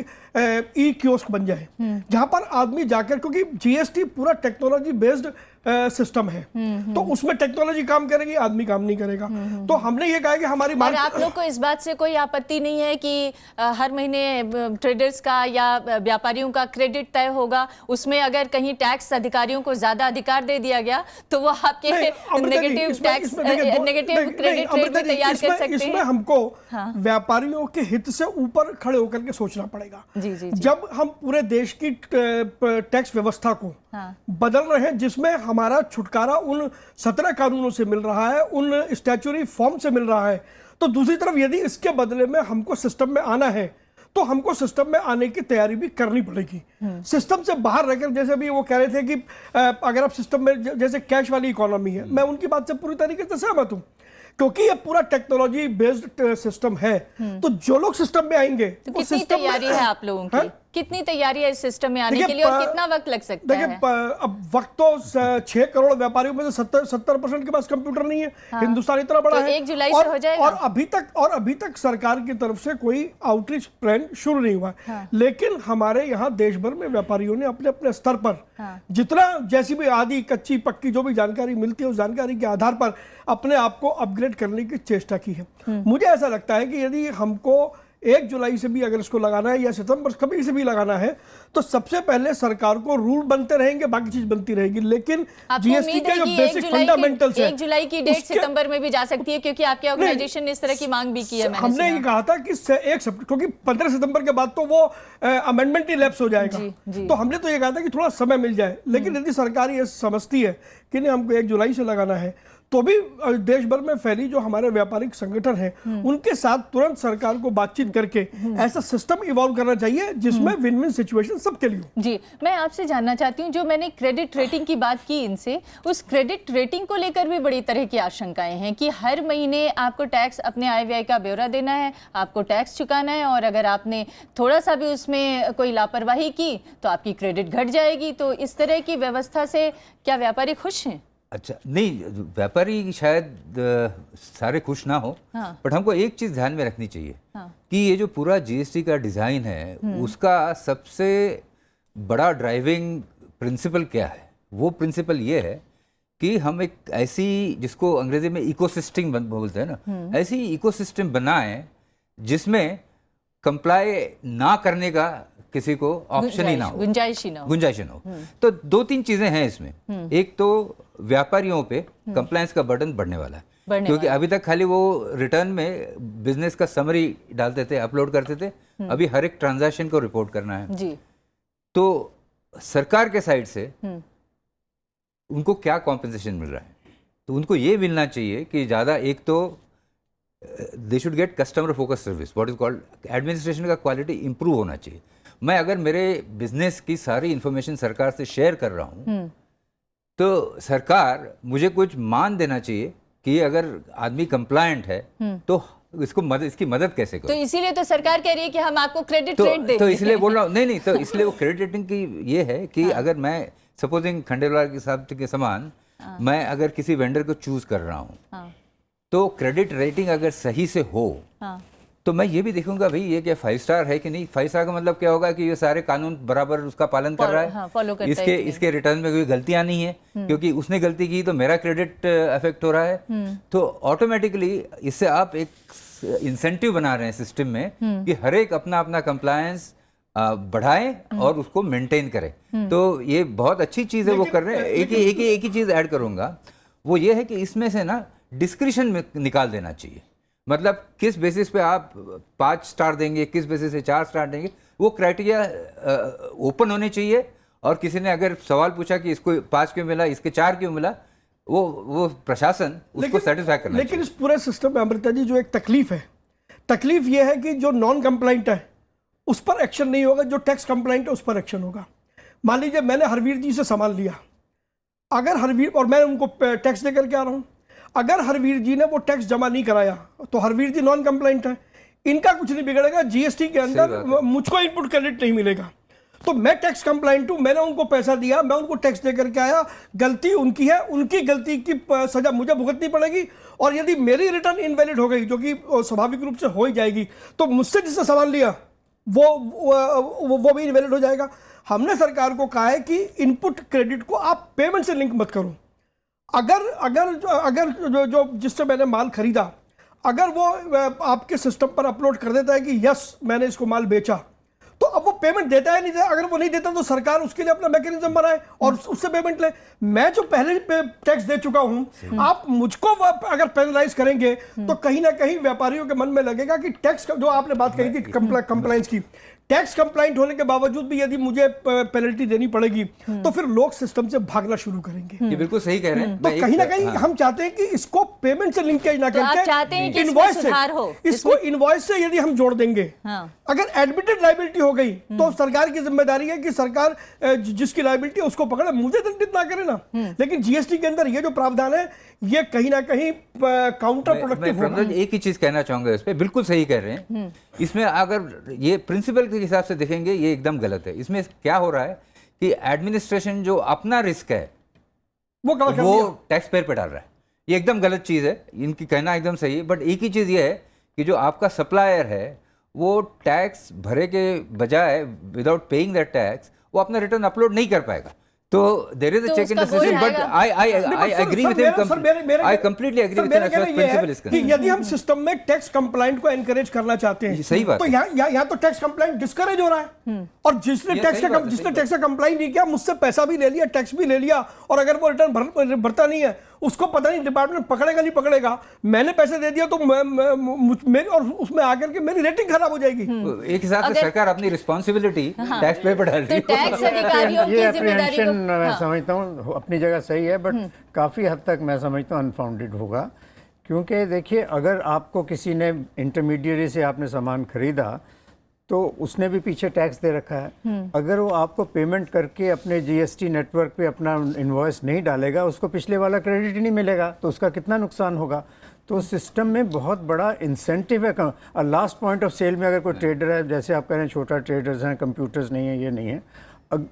ई कियोस्क बन जाए, जहां पर आदमी जाकर, क्योंकि जीएसटी पूरा टेक्नोलॉजी बेस्ड सिस्टम है, तो उसमें टेक्नोलॉजी काम करेगी, आदमी काम नहीं करेगा। तो हमने ये कहा कि हमारी और आप लोग को इस बात से कोई आपत्ति नहीं है कि हर महीने ट्रेडर्स का या व्यापारियों का क्रेडिट तय होगा, उसमें अगर कहीं टैक्स अधिकारियों को ज्यादा अधिकार दे दिया गया तो वो आपके negative tax negative credit rate भी तैयार कर सकते हैं? इसमें हमको व्यापारियों के हित से ऊपर खड़े होकर के सोचना पड़ेगा। जब हम पूरे देश की टैक्स व्यवस्था को बदल रहे हैं, जिसमें हमारा छुटकारा उन 17 कानूनों से मिल रहा है, उन स्टैच्यूटरी फॉर्म से मिल रहा है, तो दूसरी तरफ यदि इसके बदले में हमको सिस्टम में आना है तो हमको सिस्टम में आने की तैयारी भी करनी पड़ेगी। सिस्टम से बाहर रहकर, जैसे भी वो कह रहे थे कि अगर आप सिस्टम में, जैसे कैश वाली इकोनॉमी है, मैं उनकी बात से पूरी तरीके से सहमत हूं, क्योंकि ये पूरा टेक्नोलॉजी बेस्ड सिस्टम है। तो जो लोग सिस्टम में आएंगे, तो कितनी तैयारी है आप लोगों की? कितनी तैयारी है इस सिस्टम में आने के लिए और कितना वक्त लग सकता है? अब वक्त तो 6 करोड़ व्यापारियों में से 70% के पास कंप्यूटर नहीं है। हिंदुस्तान इतना बड़ा तो है, 1 जुलाई से हो जाएगा। और अभी तक सरकार की तरफ से कोई आउटरीच प्लान शुरू नहीं हुआ। लेकिन हमारे यहाँ देश भर में व्यापारियों ने अपने अपने स्तर पर जितना, जैसी भी आदि कच्ची पक्की जो भी जानकारी मिलती है, उस जानकारी के आधार पर अपने आप को अपग्रेड करने की चेष्टा की है। मुझे ऐसा लगता है कि यदि हमको 1 जुलाई से भी अगर इसको लगाना है या सितंबर कभी से भी लगाना है, तो सबसे पहले सरकार को रूल बनते रहेंगे, बाकी चीज बनती रहेगी। लेकिन जीएसटी के जो बेसिक फंडामेंटल्स है, 1 जुलाई की डेट सितंबर में भी जा सकती है, क्योंकि आपके ऑर्गेनाइजेशन ने इस तरह की मांग भी की है। हमने ये कहा था कि 1 सितंबर, क्योंकि 15 सितंबर के बाद तो वो अमेंडमेंट ही लैप्स हो जाएगा। तो हमने तो ये कहा था कि थोड़ा समय मिल जाए। लेकिन यदि सरकार ये समझती है कि नहीं, हमको 1 जुलाई से लगाना है, तो भी देश भर में फैली जो हमारे व्यापारिक संगठन है, उनके साथ तुरंत सरकार को बातचीत करके ऐसा सिस्टम इवॉल्व करना चाहिए जिसमें विन विन सिचुएशन सबके लिए हो। जी, मैं आपसे जानना चाहती हूँ, जो मैंने क्रेडिट रेटिंग की बात की इनसे, उस क्रेडिट रेटिंग को लेकर भी बड़ी तरह की आशंकाएं हैं कि हर महीने आपको टैक्स, अपने आय व्यय का ब्यौरा देना है, आपको टैक्स चुकाना है, और अगर आपने थोड़ा सा भी उसमें कोई लापरवाही की तो आपकी क्रेडिट घट जाएगी। तो इस तरह की व्यवस्था से क्या व्यापारी खुश हैं? अच्छा, नहीं, व्यापारी शायद सारे खुश ना हो, बट हमको एक चीज़ ध्यान में रखनी चाहिए कि ये जो पूरा जीएसटी का डिज़ाइन है, उसका सबसे बड़ा ड्राइविंग प्रिंसिपल क्या है? वो प्रिंसिपल ये है कि हम एक ऐसी, जिसको अंग्रेजी में इकोसिस्टम बोलते हैं ना, ऐसी इकोसिस्टम बनाएं जिसमें कंप्लाई ना करने का किसी को ऑप्शन ही ना हो, गुंजाइश ही ना हो। तो 2-3 चीजें हैं इसमें। एक तो व्यापारियों पे कंप्लायंस का बर्डन बढ़ने वाला है, क्योंकि अभी तक खाली वो रिटर्न में बिजनेस का समरी डालते थे, अपलोड करते थे, अभी हर एक ट्रांजैक्शन को रिपोर्ट करना है जी। तो सरकार के साइड से उनको क्या कॉम्पेंसेशन मिल रहा है, तो उनको ये मिलना चाहिए कि ज़्यादा, एक तो they should get customer focus service, what is called administration का क्वालिटी इंप्रूव होना चाहिए। मैं अगर मेरे बिजनेस की सारी इंफॉर्मेशन सरकार से शेयर कर रहा हूँ तो सरकार मुझे कुछ मान देना चाहिए कि अगर आदमी कंप्लायंट है तो इसकी मदद कैसे करो। तो इसीलिए तो सरकार कह रही है कि हम आपको क्रेडिट रेट देंगे। तो इसलिए बोल रहा हूँ, नहीं तो इसलिए वो क्रेडिट रेटिंग की ये है कि अगर मैं सपोजिंग खंडेलवाल के साहब के समान मैं अगर किसी वेंडर को चूज कर रहा हूँ तो क्रेडिट रेटिंग अगर सही से हो तो मैं ये भी देखूंगा भाई ये क्या 5 स्टार है कि नहीं। 5 स्टार का मतलब क्या होगा कि ये सारे कानून बराबर उसका पालन कर रहा है, फॉलो करता है, इसके रिटर्न में कोई गलतियां नहीं है, क्योंकि उसने गलती की तो मेरा क्रेडिट अफेक्ट हो रहा है। तो ऑटोमेटिकली इससे आप एक इंसेंटिव बना रहे हैं सिस्टम में कि हर एक अपना अपना कंप्लायंस बढ़ाए और उसको मेंटेन करे। तो ये बहुत अच्छी चीज़ है वो कर रहे हैं। एक ही चीज़ ऐड करूंगा, वो ये है कि इसमें से ना डिस्क्रिशन में निकाल देना चाहिए। मतलब किस बेसिस पे आप 5 स्टार देंगे, किस बेसिस पे 4 स्टार देंगे, वो क्राइटेरिया ओपन होने चाहिए। और किसी ने अगर सवाल पूछा कि इसको 5 क्यों मिला, इसके 4 क्यों मिला, वो प्रशासन उसको सेटिस्फाई करना चाहिए। लेकिन इस पूरे सिस्टम में अमृता जी जो एक तकलीफ ये है कि जो नॉन कंप्लाइंट है उस पर एक्शन नहीं होगा, जो टैक्स कंप्लाइंट है उस पर एक्शन होगा। मान लीजिए मैंने हरवीर जी से सामान लिया, अगर हरवीर, और मैं उनको टैक्स दे करके आ रहा हूँ, अगर हरवीर जी ने वो टैक्स जमा नहीं कराया तो हरवीर जी नॉन कंप्लाइंट है, इनका कुछ नहीं बिगड़ेगा, जीएसटी के अंदर मुझको इनपुट क्रेडिट नहीं मिलेगा। तो मैं टैक्स कंप्लाइंट हूं, मैंने उनको पैसा दिया, मैं उनको टैक्स दे करके आया, गलती उनकी है, उनकी गलती की सजा मुझे भुगतनी पड़ेगी। और यदि मेरी रिटर्न इनवैलिड हो गई, जो कि स्वाभाविक रूप से हो ही जाएगी, तो मुझसे जिससे सामान लिया वो भी इनवैलिड हो जाएगा। हमने सरकार को कहा है कि इनपुट क्रेडिट को आप पेमेंट से लिंक मत करो। अगर जो जिससे मैंने माल खरीदा, अगर वो आपके सिस्टम पर अपलोड कर देता है कि यस मैंने इसको माल बेचा, तो अब वो पेमेंट देता है नहीं देता। अगर वो नहीं देता तो सरकार उसके लिए अपना मैकेनिज्म बनाए और उससे पेमेंट ले। मैं जो पहले टैक्स दे चुका हूं, आप मुझको अगर पेनलाइज करेंगे तो कहीं ना कहीं व्यापारियों के मन में लगेगा कि टैक्स, जो आपने बात कही थी कंप्लायंस की, टैक्स कंप्लाइंट होने के बावजूद भी यदि मुझे पेनल्टी देनी पड़ेगी तो फिर लोग सिस्टम से भागना शुरू करेंगे। ये बिल्कुल सही कह रहे हैं। तो कहीं ना कहीं हम चाहते हैं कि इसको पेमेंट से लिंकेज ना तो आप चाहते हैं करके कि इनवॉइस इसमें सुधार हो, इसको इनवॉइस से यदि हम जोड़ देंगे, अगर एडमिटेड लायबिलिटी हो गई तो सरकार की जिम्मेदारी है कि सरकार जिसकी लायबिलिटी है उसको पकड़े, मुझे दंडित ना करे ना। लेकिन जीएसटी के अंदर ये जो प्रावधान है ये कहीं ना कहीं काउंटर प्रोडक्टिव होगा। एक ही चीज कहना चाहूंगा इस पे, बिल्कुल सही कह रहे हैं। इसमें अगर ये प्रिंसिपल के हिसाब से देखेंगे ये एकदम गलत है। इसमें क्या हो रहा है कि एडमिनिस्ट्रेशन जो अपना रिस्क है वो टैक्स पेयर पे डाल रहा है। ये एकदम गलत चीज है, इनकी कहना एकदम सही है। बट एक ही चीज ये है कि जो आपका सप्लायर है वो टैक्स भरे के बजाय विदाउट पेइंग दैट टैक्स वो अपना रिटर्न अपलोड नहीं कर पाएगा। तो there is a check in the system, but I agree with him, I completely agree with him. कि यदि हम सिस्टम में टैक्स कंप्लाइंट को एनकरेज करना चाहते हैं, सही बात तो यहाँ तो टैक्स कंप्लाइंट डिस्करेज हो रहा है। और जिसने टैक्स का कंप्लाइंट नहीं किया, मुझसे पैसा भी ले लिया, टैक्स भी ले लिया, और अगर वो रिटर्न भरता नहीं है, उसको पता नहीं डिपार्टमेंट पकड़ेगा नहीं पकड़ेगा, मैंने पैसे दे दिया तो मेरी और उसमें आकर के मेरी रेटिंग खराब हो जाएगी। एक हिसाब से सरकार अपनी रिस्पॉन्सिबिलिटी टैक्स पे डाल रही है। तो टैक्स अधिकारियों की जिम्मेदारी को मैं समझता हूँ अपनी जगह सही है, बट काफ़ी हद तक मैं समझता हूँ अनफाउंडेड होगा। क्योंकि देखिए, अगर आपको किसी ने इंटरमीडिएरी से आपने सामान खरीदा तो उसने भी पीछे टैक्स दे रखा है। अगर वो आपको पेमेंट करके अपने जीएसटी नेटवर्क पे अपना इनवॉइस नहीं डालेगा, उसको पिछले वाला क्रेडिट ही नहीं मिलेगा, तो उसका कितना नुकसान होगा। तो सिस्टम में बहुत बड़ा इंसेंटिव है। लास्ट पॉइंट ऑफ सेल में अगर कोई ट्रेडर है, जैसे आप कह रहे हैं छोटा ट्रेडर्स हैं, कंप्यूटर्स नहीं है, ये नहीं है,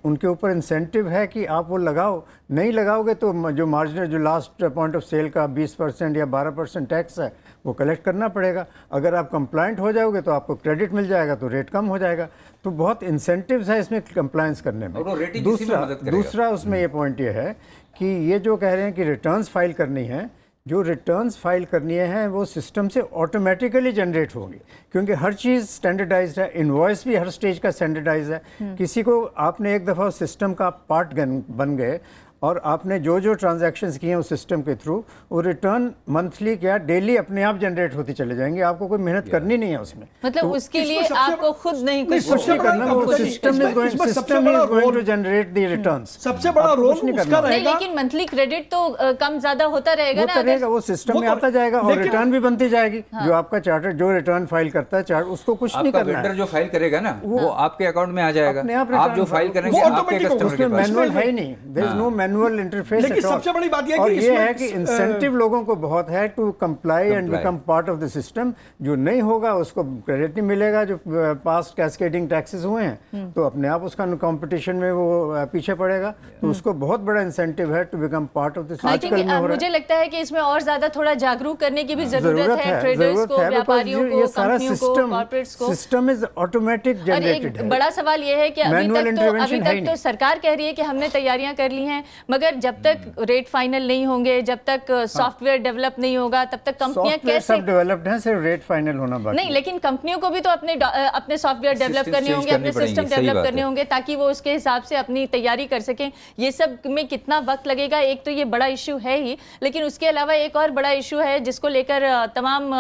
उनके ऊपर इंसेंटिव है कि आप वो लगाओ। नहीं लगाओगे तो जो मार्जिनल, जो लास्ट पॉइंट ऑफ सेल का 20% या 12% टैक्स है वो कलेक्ट करना पड़ेगा। अगर आप कंप्लाइंट हो जाओगे तो आपको क्रेडिट मिल जाएगा, तो रेट कम हो जाएगा। तो बहुत इंसेंटिव्स है इसमें कंप्लायंस करने में। दूसरा उसमें ये पॉइंट ये है कि ये जो कह रहे हैं कि रिटर्न्स फाइल करनी है, जो रिटर्न्स फाइल करनी है वो सिस्टम से ऑटोमेटिकली जनरेट होगी, क्योंकि हर चीज़ स्टैंडर्डाइज्ड है। इनवॉइस भी हर स्टेज का स्टैंडर्डाइज है। किसी को आपने एक दफ़ा सिस्टम का पार्ट बन गए और आपने जो जो ट्रांजैक्शंस किए हैं उस सिस्टम के थ्रू, वो रिटर्न मंथली क्या डेली अपने आप जनरेट होते चले जाएंगे, आपको कोई मेहनत करनी नहीं है उसमें। मतलब उसके लिए आपको खुद नहीं कुछ कुछ नहीं करना, वो system is going to generate the returns. सबसे बड़ा रोल उसका नहीं, रहेगा। लेकिन मंथली क्रेडिट तो कम ज्यादा होता रहेगा ना, रहेगा, वो सिस्टम में आता जाएगा और रिटर्न भी बनती जाएगी। जो आपका चार्टर जो रिटर्न फाइल करता है चार्ट, उसको कुछ नहीं करना है। वेंडर जो फाइल करेगा ना वो आपके अकाउंट में आ जाएगा, आप जो फाइल करेंगे आपके कस्टमर के पास। मैनुअल है ही नहीं, there is no manual interface. लेकिन सबसे बड़ी बात और ये है कि इंसेंटिव लोगों को बहुत है to comply and become part of the system. जो नहीं होगा उसको क्रेडिट नहीं मिलेगा। जो पास्ट कैस्केडिंग टैक्सेस हुए हैं तो अपने आप उसका कंपटीशन में वो पीछे पड़ेगा, तो उसको बहुत बड़ा इंसेंटिव है to become part of the system. मुझे लगता है कि इसमें और ज्यादा थोड़ा जागरूक करने की भी जरूरत है, ट्रेडर्स को, व्यापारियों को, कंपनियों को, कॉर्पोरेट्स को। सिस्टम इज ऑटोमेटिक जनरेटेड है। बड़ा सवाल ये है कि अभी तक तो सरकार कह रही है कि हमने तैयारियां कर ली हैं, मगर जब तक रेट फाइनल नहीं होंगे, जब तक सॉफ्टवेयर डेवलप नहीं होगा, तब तक कंपनियां कैसे सब डेवलप्ड हैं, सिर्फ रेट फाइनल होना बाकी नहीं। लेकिन कंपनियों को भी तो अपने सॉफ्टवेयर डेवलप करने होंगे, अपने सिस्टम डेवलप करने होंगे, ताकि वो उसके हिसाब से अपनी तैयारी कर सकें। ये सब में कितना वक्त लगेगा, एक तो ये बड़ा इश्यू है ही, लेकिन उसके अलावा एक और बड़ा इश्यू है जिसको लेकर तमाम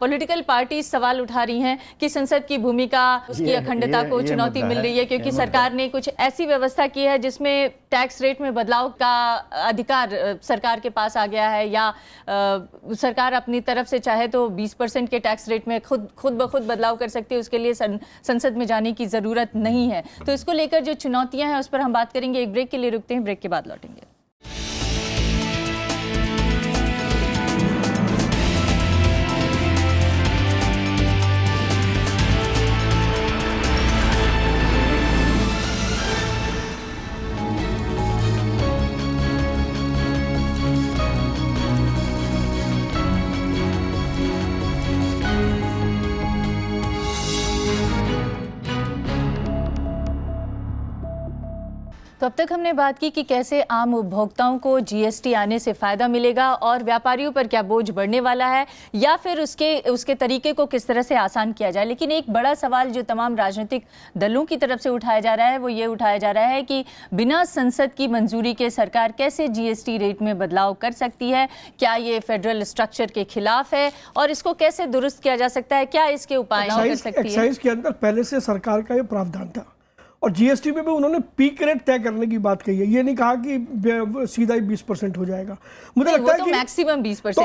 पॉलिटिकल पार्टी सवाल उठा रही हैं कि संसद की भूमिका, उसकी अखंडता को चुनौती मिल रही है, क्योंकि सरकार ने कुछ ऐसी व्यवस्था की है जिसमें टैक्स रेट में बदलाव का अधिकार सरकार के पास आ गया है, या सरकार अपनी तरफ से चाहे तो 20% के टैक्स रेट में खुद ब खुद बदलाव कर सकती है, उसके लिए संसद में जाने की ज़रूरत नहीं है। तो इसको लेकर जो चुनौतियां हैं उस पर हम बात करेंगे। एक ब्रेक के लिए रुकते हैं, ब्रेक के बाद लौटेंगे। तो अब तक हमने बात की कि कैसे आम उपभोक्ताओं को जीएसटी आने से फ़ायदा मिलेगा और व्यापारियों पर क्या बोझ बढ़ने वाला है, या फिर उसके तरीके को किस तरह से आसान किया जाए। लेकिन एक बड़ा सवाल जो तमाम राजनीतिक दलों की तरफ से उठाया जा रहा है वो ये उठाया जा रहा है कि बिना संसद की मंजूरी के सरकार कैसे जीएसटी रेट में बदलाव कर सकती है, क्या ये फेडरल स्ट्रक्चर के खिलाफ है और इसको कैसे दुरुस्त किया जा सकता है, क्या इसके उपाय कर सकती है। एक्साइज के अंदर पहले से सरकार का ये प्रावधान था और जीएसटी में भी उन्होंने पीक रेट तय करने की बात कही है। ये नहीं कहा कि सीधा ही 20% हो जाएगा। मुझे लगता है कि मैक्सिमम 20%। तो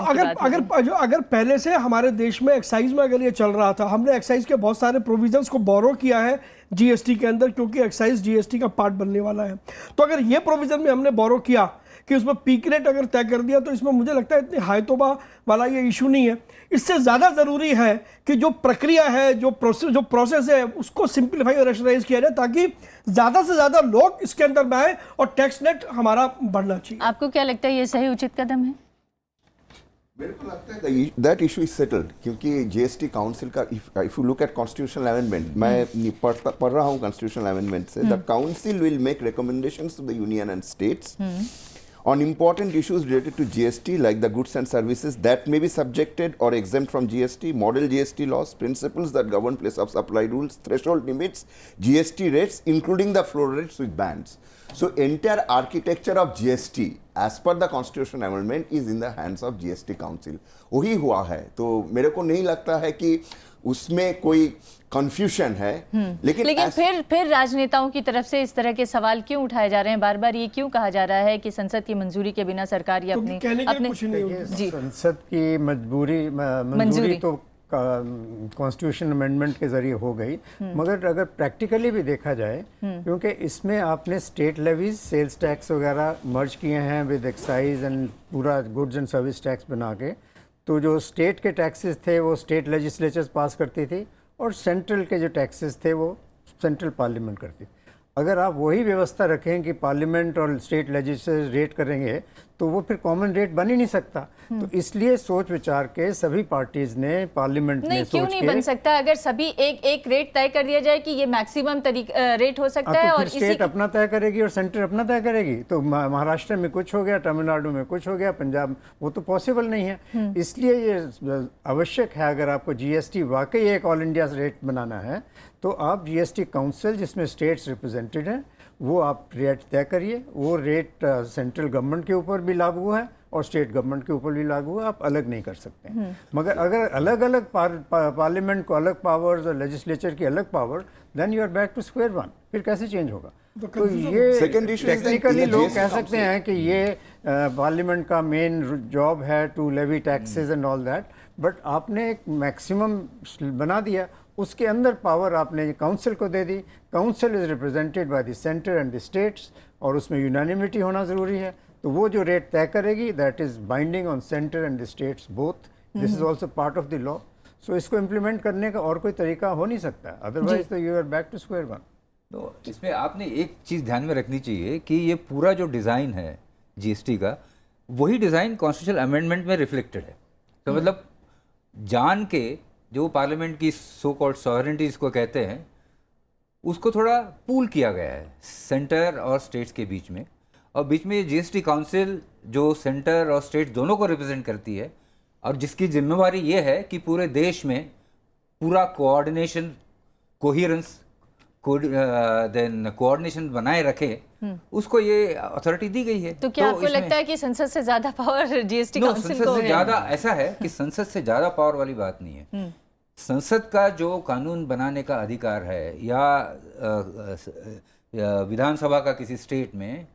अगर पहले से हमारे देश में एक्साइज में अगर ये चल रहा था, हमने एक्साइज के बहुत सारे प्रोविजंस को बोरो किया है जीएसटी के अंदर, क्योंकि एक्साइज जीएसटी का पार्ट बनने वाला है। तो अगर ये प्रोविजन में हमने बोरो किया कि उसमें पीक रेट अगर तय कर दिया, तो इसमें मुझे लगता है इतनी हाई तोबा वाला ये इशू नहीं है। इससे ज़्यादा ज़रूरी है कि जो प्रक्रिया है, जो प्रोसेस है, उसको सिंप्लीफाई और रैशनलाइज किया जाए, ताकि ज़्यादा से ज़्यादा लोग इसके अंदर में आए और टैक्स नेट हमारा बढ़ना चाहिए। आपको क्या लगता है ये सही उचित कदम है? मेरे को लगता है दैट इशू इज सेटल्ड, क्योंकि जीएसटी काउंसिल का if you look at constitutional amendment, मैं पढ़ रहा हूँ कॉन्स्टिट्यूशनल अमेंडमेंट से, the council will make recommendations to the union and states on important issues related to GST, like the goods and services that may be subjected or exempt from GST, model GST laws, principles that govern place of supply rules, threshold limits, GST rates, including the floor rates with bands. So entire architecture of GST as per the constitutional amendment is in the hands of GST Council. वही हुआ है, तो मेरे को नहीं लगता है कि उसमें कोई कंफ्यूजन है। लेकिन फिर राजनेताओं की तरफ से इस तरह के सवाल क्यों उठाए जा रहे हैं? बार बार ये क्यों कहा जा रहा है कि संसद की मंजूरी के बिना सरकार ये अपने संसद की मंजूरी तो कॉन्स्टिट्यूशन अमेंडमेंट के जरिए हो गई, मगर अगर प्रैक्टिकली भी देखा जाए, क्योंकि इसमें आपने स्टेट लेवीज, सेल्स टैक्स वगैरह मर्ज किए हैं विद एक्साइज एंड पूरा गुड्स एंड सर्विस टैक्स बना के, तो जो स्टेट के टैक्सेस थे वो स्टेट लेजिस्लेचर्स पास करती थी और सेंट्रल के जो टैक्सेस थे वो सेंट्रल पार्लियामेंट करती। अगर आप वही व्यवस्था रखें कि पार्लियामेंट और स्टेट लेजिस्लेचर रेट करेंगे तो वो फिर कॉमन रेट बन ही नहीं सकता। तो इसलिए सोच विचार के सभी पार्टीज ने, पार्लियामेंट ने सोच क्यों नहीं बन सकता? अगर सभी एक रेट तय कर दिया जाए कि ये मैक्सिमम रेट हो सकता है, और स्टेट अपना तय करेगी और सेंटर अपना तय करेगी, तो महाराष्ट्र में कुछ हो गया, तमिलनाडु में कुछ हो गया, पंजाब, वो तो पॉसिबल नहीं है। इसलिए ये आवश्यक है, अगर आपको जीएसटी वाकई एक ऑल इंडिया रेट बनाना है, तो आप जीएसटी काउंसिल जिसमें स्टेट्स रिप्रेजेंटेड हैं वो आप रेट तय करिए, वो रेट सेंट्रल गवर्नमेंट के ऊपर भी लागू है और स्टेट गवर्नमेंट के ऊपर भी लागू है, आप अलग नहीं कर सकते हैं। मगर अगर अलग अलग पार्लियामेंट को अलग पावर्स और लेजिस्लेचर की अलग power, then you are back to square one. फिर कैसे चेंज होगा? तो ये टेक्निकली लोग कह सकते हैं कि ये पार्लियामेंट का मेन जॉब है to levy taxes and all that, but आपने एक मैक्सिमम बना दिया, उसके अंदर पावर आपने काउंसिल को दे दी। Council is represented by the centre and the states, और उसमें यूनानिमिटी होना ज़रूरी है। तो वो जो रेट तय करेगी, that is binding on centre and the states both. This is also part of the law. So इसको इम्प्लीमेंट करने का और कोई तरीका हो नहीं सकता, अदरवाइज तो you are back to square one. तो इसमें आपने एक चीज़ ध्यान में रखनी चाहिए कि ये पूरा जो डिज़ाइन है जीएसटी का, वही डिज़ाइन कॉन्स्टिट्यूशनल अमेंडमेंट में रिफ्लेक्टेड है। तो मतलब जान के जो पार्लियामेंट की सो कॉल्ड सॉवरेनिटी इसको कहते हैं, उसको थोड़ा पूल किया गया है सेंटर और स्टेट्स के बीच में। और बीच में जीएसटी काउंसिल जो सेंटर और स्टेट दोनों को रिप्रेजेंट करती है, और जिसकी जिम्मेवारी ये है कि पूरे देश में पूरा कोऑर्डिनेशन, कोहिरेंस, देन कोऑर्डिनेशन बनाए रखे, उसको ये अथॉरिटी दी गई है। तो क्या आपको लगता है कि संसद से ज्यादा पावर जीएसटी काउंसिल को संसद से है? ज्यादा ऐसा है कि संसद से ज्यादा पावर वाली बात नहीं है। संसद का जो कानून बनाने का अधिकार है, या विधानसभा का किसी स्टेट में,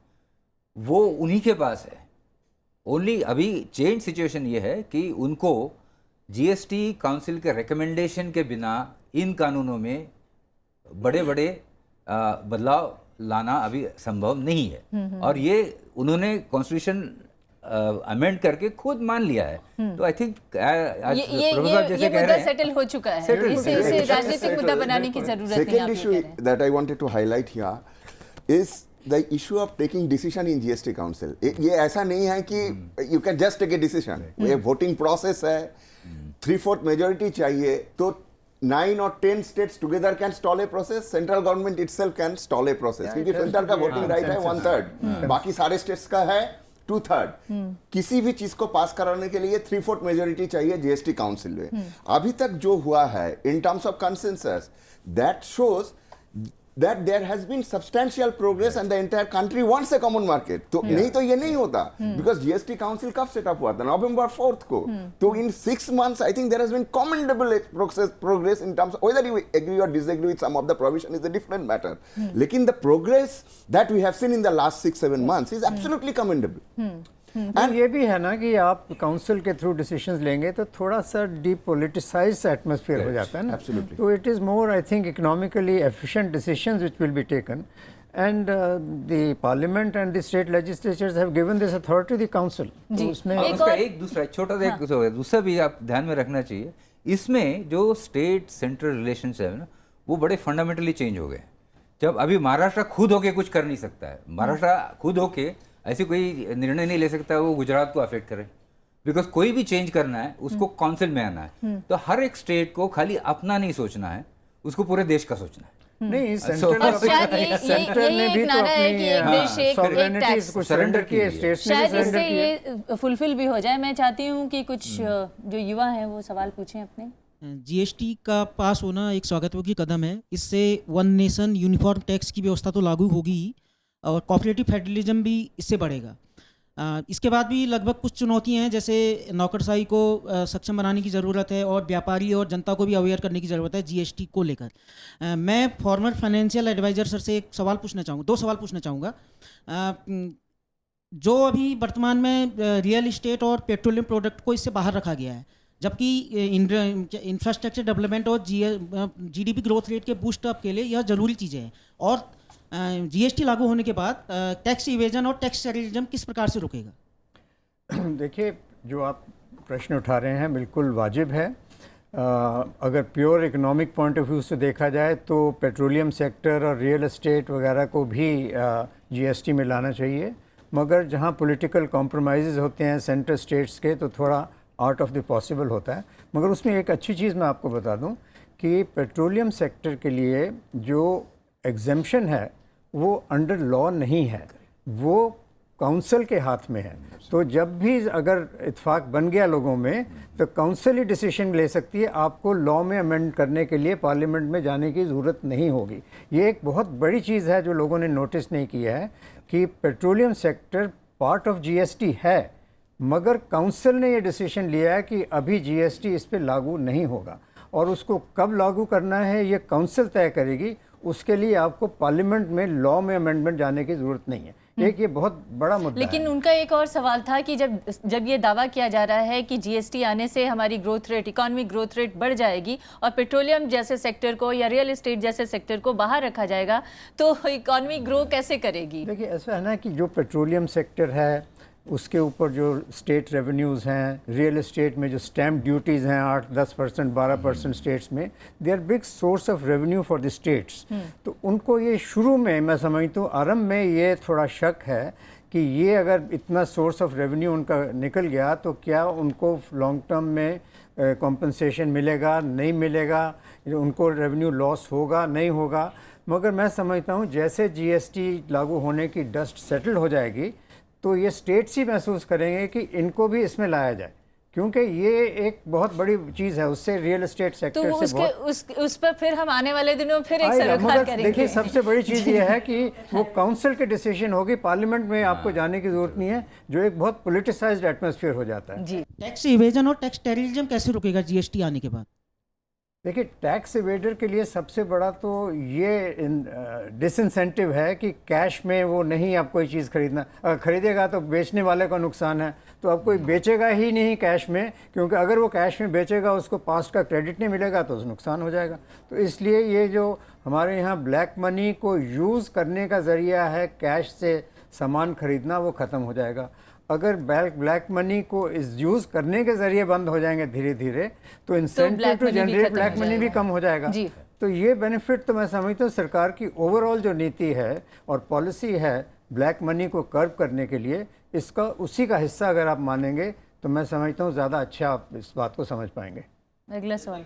वो उन्हीं के पास है। ओनली अभी चेंज सिचुएशन ये है कि उनको जीएसटी काउंसिल के रिकमेंडेशन के बिना इन कानूनों में बड़े बड़े बदलाव लाना अभी संभव नहीं है। और ये उन्होंने कॉन्स्टिट्यूशन अमेंड करके खुद मान लिया है। तो आई थिंक ये मुद्दा सेटल हो चुका है, इसे राजनीतिक मुद्दा बनाने की जरूरत नहीं। Second issue that I wanted to highlight here is the issue of taking decision in GST Council. ये ऐसा नहीं है कि you can just take a decision. ये voting process है, 3/4 majority चाहिए, तो 9 or 10 states together can stall a process. Central government itself can stall a process. क्योंकि सेंटर का वोटिंग राइट है 1/3, बाकी सारे स्टेट्स का है 2/3। किसी भी चीज को पास कराने के लिए 3/4 मेजोरिटी चाहिए जीएसटी काउंसिल में। अभी तक जो हुआ है in terms of consensus, that shows that there has been substantial progress and the entire country wants a common market. तो नहीं तो ये नहीं होता, because GST Council कब सेटअप हुआ था? November 4th को। तो in 6 months I think there has been commendable progress in terms of whether you agree or disagree with some of the provision is a different matter. लेकिन the progress that we have seen in the last 6-7 months is absolutely commendable. And ये भी है ना कि आप council के through decisions लेंगे तो थोड़ा सा डीपोलिटिसाइज्ड एटमॉस्फेयर हो जाता है ना। Absolutely. तो it is more I think economically efficient decisions which will be taken, and the parliament and the state legislatures have given this authority to the council. जी। उसमें एक दूसरा छोटा सा दूसरा भी आप ध्यान में रखना चाहिए। इसमें जो स्टेट सेंट्रल रिलेशंस है ना, वो बड़े फंडामेंटली चेंज हो गए। जब अभी महाराष्ट्र खुद होके कुछ कर नहीं सकता है, महाराष्ट्र खुद होके ऐसी कोई निर्णय नहीं ले सकता वो गुजरात को अफेक्ट करे, बिकॉज कोई भी चेंज करना है उसको काउंसिल में आना है। तो हर एक स्टेट को खाली अपना नहीं सोचना है, उसको पूरे देश का सोचना है। नहीं, और शायद सेंटर ने भी तो नारा है कि एक देश एक सॉवरेनिटीज को सरेंडर की है, स्टेट्स ने भी शायद इससे सरेंडर की है। ये फुलफिल भी हो जाए। मैं चाहती हूँ कि कुछ जो युवा हैं वो सवाल पूछें अपने। जीएसटी का पास होना एक स्वागतयोग्य कदम है। इससे वन नेशन यूनिफॉर्म टैक्स की व्यवस्था तो लागू होगी ही, और कॉपरेटिव फेडरलिज्म भी इससे बढ़ेगा। इसके बाद भी लगभग कुछ चुनौतियां हैं, जैसे नौकरशाही को सक्षम बनाने की ज़रूरत है और व्यापारी और जनता को भी अवेयर करने की ज़रूरत है जीएसटी को लेकर। मैं फॉर्मर फाइनेंशियल एडवाइज़र सर से एक सवाल पूछना चाहूँगा, 2 सवाल पूछना चाहूँगा। जो अभी वर्तमान में रियल इस्टेट और पेट्रोलियम प्रोडक्ट को इससे बाहर रखा गया है, जबकि इंफ्रास्ट्रक्चर डेवलपमेंट और जीडीपी ग्रोथ रेट के बूस्ट अप के लिए यह ज़रूरी चीज़ें हैं। और जीएसटी लागू होने के बाद टैक्स इवेजन और टैक्स टेररिज्म किस प्रकार से रुकेगा? देखिए, जो आप प्रश्न उठा रहे हैं बिल्कुल वाजिब है। अगर pure economic point of view से देखा जाए तो पेट्रोलियम सेक्टर और रियल एस्टेट वगैरह को भी जीएसटी में लाना चाहिए, मगर जहाँ पॉलिटिकल कॉम्प्रोमाइज़ होते हैं सेंटर स्टेट्स के तो थोड़ा आउट ऑफ द पॉसिबल होता है। मगर उसमें एक अच्छी चीज़ मैं आपको बता दूं कि पेट्रोलियम सेक्टर के लिए जो एग्जेम्पशन है वो अंडर लॉ नहीं है, वो काउंसिल के हाथ में है। तो जब भी अगर इत्फाक बन गया लोगों में, तो काउंसिल ही डिसीजन ले सकती है, आपको लॉ में अमेंड करने के लिए पार्लियामेंट में जाने की ज़रूरत नहीं होगी। ये एक बहुत बड़ी चीज़ है जो लोगों ने नोटिस नहीं किया है कि petroleum sector part of GST है, मगर काउंसिल ने ये डिसीजन लिया है कि अभी जीएसटी इस पर लागू नहीं होगा, और उसको कब लागू करना है ये काउंसिल तय करेगी। उसके लिए आपको पार्लियामेंट में लॉ में अमेंडमेंट जाने की ज़रूरत नहीं है। एक ये बहुत बड़ा मुद्दा लेकिन है। उनका एक और सवाल था कि जब ये दावा किया जा रहा है कि जीएसटी आने से हमारी growth rate, economic growth rate बढ़ जाएगी और पेट्रोलियम जैसे सेक्टर को या रियल एस्टेट जैसे सेक्टर को बाहर रखा जाएगा, तो इकोनॉमी ग्रो कैसे करेगी? देखिए, ऐसा है ना कि जो पेट्रोलियम सेक्टर है उसके ऊपर जो स्टेट रेवेन्यूज़ हैं, रियल एस्टेट में जो स्टैम्प ड्यूटीज़ हैं 8-10%, 12% स्टेट्स में, they are big source of revenue for the states. तो उनको ये शुरू में, मैं समझता हूँ आरंभ में ये थोड़ा शक है कि ये अगर इतना सोर्स ऑफ रेवेन्यू उनका निकल गया तो क्या उनको लॉन्ग टर्म में कॉम्पनसेशन मिलेगा, नहीं मिलेगा, उनको रेवेन्यू लॉस होगा, नहीं होगा। मगर मैं समझता हूँ जैसे जीएसटी लागू होने की डस्ट सेटल हो जाएगी तो ये स्टेट्स ही महसूस करेंगे कि इनको भी इसमें लाया जाए, क्योंकि ये एक बहुत बड़ी चीज़ है, उससे रियल एस्टेट सेक्टर तो से उस पर फिर हम आने वाले दिनों में फिर एक आएगा। सरोकार मगर करेंगे। देखिए, सबसे बड़ी चीज़ ये है कि वो काउंसिल के डिसीजन होगी, पार्लियामेंट में आपको जाने की जरूरत नहीं है, जो एक बहुत पोलिटिसाइज्ड एटमॉस्फेयर हो जाता है। जी, टैक्स इवेजन और टैक्स टेररिज्म कैसे रुकेगा जीएसटी आने के बाद? देखिए, टैक्स इवेडर के लिए सबसे बड़ा तो ये डिसइंसेंटिव है कि कैश में वो नहीं आप कोई चीज़ खरीदना, अगर खरीदेगा तो बेचने वाले का नुकसान है, तो अब कोई बेचेगा ही नहीं कैश में, क्योंकि अगर वो कैश में बेचेगा उसको पास्ट का क्रेडिट नहीं मिलेगा तो नुकसान हो जाएगा। तो इसलिए ये जो हमारे यहाँ ब्लैक मनी को यूज़ करने का ज़रिया है कैश से सामान खरीदना, वो ख़त्म हो जाएगा। अगर ब्लैक मनी को इस यूज़ करने के ज़रिए बंद हो जाएंगे धीरे धीरे, तो incentive to generate black money भी कम हो जाएगा। जी। तो ये बेनिफिट तो मैं समझता हूँ सरकार की ओवरऑल जो नीति है और पॉलिसी है ब्लैक मनी को कर्व करने के लिए, इसका उसी का हिस्सा अगर आप मानेंगे तो मैं समझता हूँ ज़्यादा अच्छा आप इस बात को समझ पाएंगे। अगला सवाल।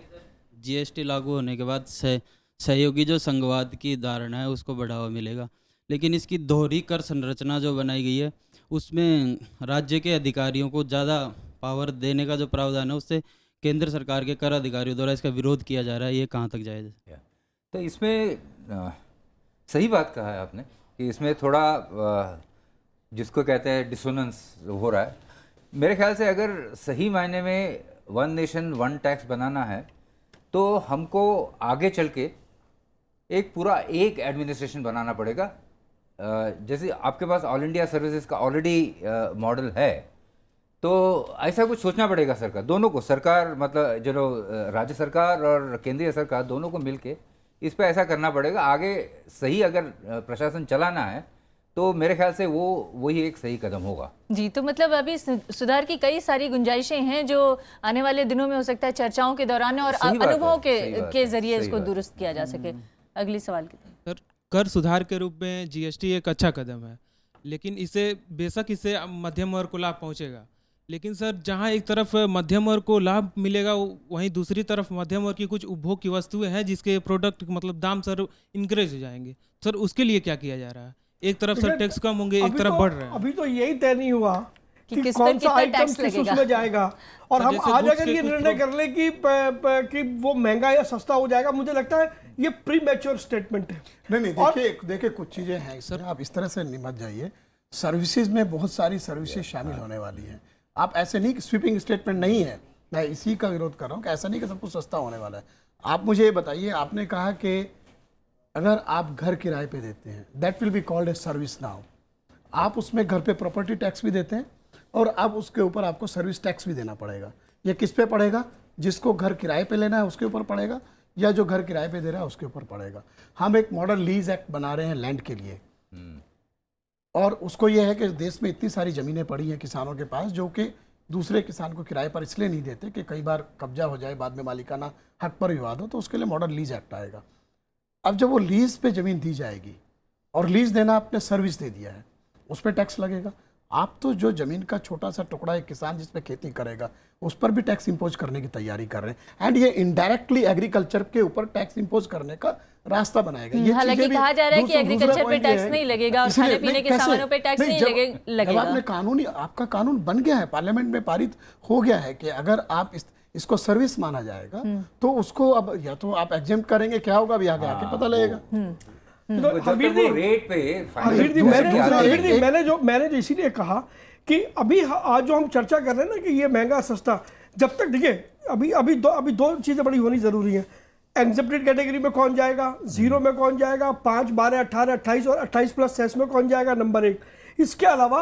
जीएसटी लागू होने के बाद सहयोगी जो संघवाद की धारणा है उसको बढ़ावा मिलेगा, लेकिन इसकी दोहरी कर संरचना जो बनाई गई है उसमें राज्य के अधिकारियों को ज़्यादा पावर देने का जो प्रावधान है उससे केंद्र सरकार के कर अधिकारियों द्वारा इसका विरोध किया जा रहा है। ये कहाँ तक जायज़ है? तो इसमें सही बात कहा है आपने कि इसमें थोड़ा जिसको कहते हैं डिसोनेंस हो रहा है। मेरे ख्याल से अगर सही मायने में वन नेशन वन टैक्स बनाना है तो हमको आगे चल के एक पूरा एक एडमिनिस्ट्रेशन बनाना पड़ेगा। जैसे आपके पास ऑल इंडिया सर्विसेज का ऑलरेडी मॉडल है, तो ऐसा कुछ सोचना पड़ेगा सरकार, दोनों को, सरकार मतलब जो राज्य सरकार और केंद्रीय सरकार दोनों को मिलके इस पे ऐसा करना पड़ेगा। आगे सही अगर प्रशासन चलाना है तो मेरे ख्याल से वही एक सही कदम होगा। जी, तो मतलब अभी सुधार की कई सारी गुंजाइशें हैं जो आने वाले दिनों में हो सकता है चर्चाओं के दौरान और अनुभवों के जरिए इसको दुरुस्त किया जा सके। अगली सवाल की तरफ। कर सुधार के रूप में जीएसटी एक अच्छा कदम है, लेकिन बेशक इससे मध्यम वर्ग को लाभ पहुंचेगा, लेकिन सर जहां एक तरफ मध्यम वर्ग को लाभ मिलेगा वहीं दूसरी तरफ मध्यम वर्ग की कुछ उपभोग की वस्तुएं हैं जिसके प्रोडक्ट मतलब दाम सर इंक्रीज हो जाएंगे। सर उसके लिए क्या किया जा रहा है? एक तरफ सर टैक्स कम होंगे, एक तरफ बढ़ रहे हैं। अभी तो यही तय नहीं हुआ कि किस कौन पर सा कितना आइटम टैक्स किस लगेगा। उसमें जाएगा, और हम जैसे आज goods अगर के ये कुछ निर्णय कर लें कि वो महंगा या सस्ता हो जाएगा, मुझे लगता है ये प्री मैच्योर स्टेटमेंट है। नहीं देखिए कुछ चीज़ें हैं सर, आप इस तरह से मत जाइए। सर्विसेज में बहुत सारी सर्विसेज शामिल होने वाली हैं। आप ऐसे नहीं कि स्वीपिंग स्टेटमेंट नहीं है, मैं इसी का विरोध कर रहा हूँ कि ऐसा नहीं कि सब कुछ सस्ता होने वाला है। आप मुझे ये बताइए, आपने कहा कि अगर आप घर किराए पे देते हैं that will be called a service now, आप उसमें घर पे प्रॉपर्टी टैक्स भी देते हैं और अब उसके ऊपर आपको सर्विस टैक्स भी देना पड़ेगा। ये किस पे पड़ेगा? जिसको घर किराए पे लेना है उसके ऊपर पड़ेगा, या जो घर किराए पे दे रहा है उसके ऊपर पड़ेगा। हम एक मॉडल लीज एक्ट बना रहे हैं लैंड के लिए, और उसको ये है कि देश में इतनी सारी ज़मीनें पड़ी हैं किसानों के पास जो कि दूसरे किसान को किराए पर इसलिए नहीं देते कि कई बार कब्जा हो जाए, बाद में मालिकाना हक पर विवाद हो, तो उसके लिए मॉडल लीज एक्ट आएगा। अब जब वो लीज पे ज़मीन दी जाएगी और लीज देना आपने सर्विस दे दिया है, उस पर टैक्स लगेगा। आप तो जो जमीन का छोटा सा टुकड़ा एक किसान जिसपे खेती करेगा उस पर भी टैक्स इंपोज करने की तैयारी कर रहे हैं, एंड ये इनडायरेक्टली एग्रीकल्चर के ऊपर टैक्स इंपोज करने का रास्ता बनाएगा। ये हालांकि चीजें भी कहा जा रहा है कि दूसरा एग्रीकल्चर पे point ये टैक्स है, नहीं लगेगा और इसलिए- खाने पीने नहीं, के कैसे? सामानों पे टैक्स नहीं जब लगेगा। आपने कानून, आपका कानून बन गया है, पार्लियामेंट में पारित हो गया है कि अगर आप इसको सर्विस माना जाएगा तो उसको अब या तो आप एग्जेम्प्ट करेंगे, क्या होगा अभी आगे आके पता लगेगा। तो हरवीर जी, रेट पे हरवीर जी, मैंने जो इसीलिए कहा कि अभी आज जो हम चर्चा कर रहे हैं ना कि ये महंगा सस्ता, जब तक देखिए अभी दो चीज़ें बड़ी होनी ज़रूरी हैं। एग्जेप्टेड कैटेगरी में कौन जाएगा, जीरो में कौन जाएगा, 5, 12, 18, 28 और 28 प्लस सेस में कौन जाएगा, नंबर 1। इसके अलावा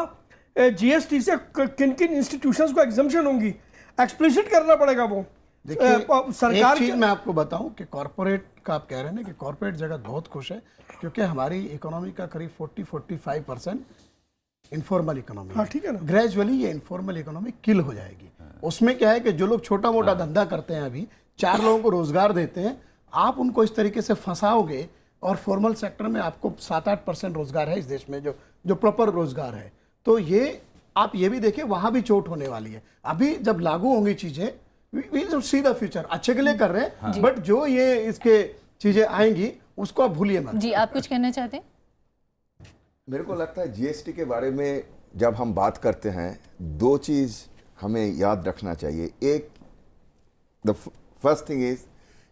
जीएसटी से किन किन इंस्टीट्यूशंस को एग्जम्पशन होंगी, एक्सप्लिसिट करना पड़ेगा वो। देखिए सरकार एक चीज मैं आपको बताऊं कि कॉर्पोरेट का आप कह रहे हैं ना कि कॉर्पोरेट जगत बहुत खुश है क्योंकि हमारी इकोनॉमी का करीब 40-45% इनफॉर्मल इकोनॉमी। हाँ, ठीक है ना। ग्रेजुअली ये इनफॉर्मल इकोनॉमी किल हो जाएगी। उसमें क्या है कि जो लोग छोटा मोटा धंधा करते हैं, अभी 4 लोगों को रोजगार देते हैं, आप उनको इस तरीके से फंसाओगे और फॉर्मल सेक्टर में आपको 7-8% रोजगार है इस देश में, जो प्रॉपर रोजगार है। तो ये आप ये भी देखिए वहां भी चोट होने वाली है। अभी जब लागू होंगी चीजें, we will see the future, अच्छे के लिए कर रहे हैं, बट जो ये इसके चीजें आएंगी उसको आप भूलिए मत। जी, आप कुछ कहना चाहते हैं? मेरे को लगता है जीएसटी के बारे में जब हम बात करते हैं, 2 चीज हमें याद रखना चाहिए। एक, the first thing is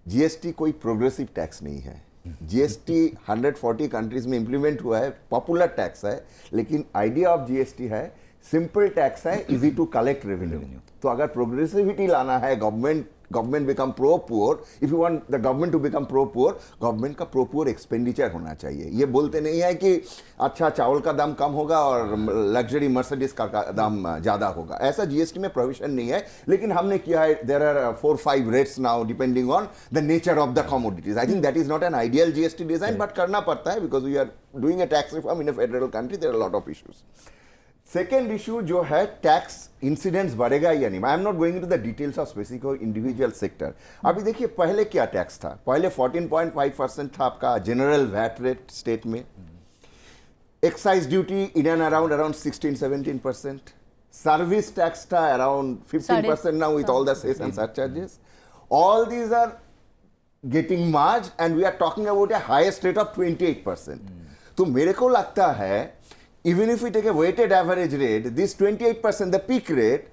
GST कोई प्रोग्रेसिव टैक्स नहीं है। जीएसटी 140 कंट्रीज में इंप्लीमेंट हुआ है, पॉपुलर टैक्स है, लेकिन आइडिया ऑफ जीएसटी है सिंपल टैक्स है, इजी टू कलेक्ट रेवेन्यू। तो अगर प्रोग्रेसिविटी लाना है, government become pro poor, if you want the government to become pro poor, government का प्रो पुअर एक्सपेंडिचर होना चाहिए। ये बोलते नहीं है कि अच्छा चावल का दाम कम होगा और लग्जरी मर्सिडीज का दाम ज्यादा होगा, ऐसा जीएसटी में प्रोविजन नहीं है। लेकिन हमने किया है, there are 4-5 rates now depending on the nature of the commodities. I think that is not an ideal GST design, but करना पड़ता है because we are doing a tax reform in a federal country, there are lot of issues. Second issue जो है, tax incidence बढ़ेगा या नहीं। I am not going to the details of specific individual sector. अभी देखिए पहले क्या tax था, पहले 14.5% था आपका जनरल वैट रेट स्टेट में, excise duty in and around 16-17%, service tax था around 15% now with all the cess and surcharges. All these are getting merged and we are talking about a highest rate of 28%। तो मेरे को लगता है even if we take a weighted average rate, this 28%, the peak rate,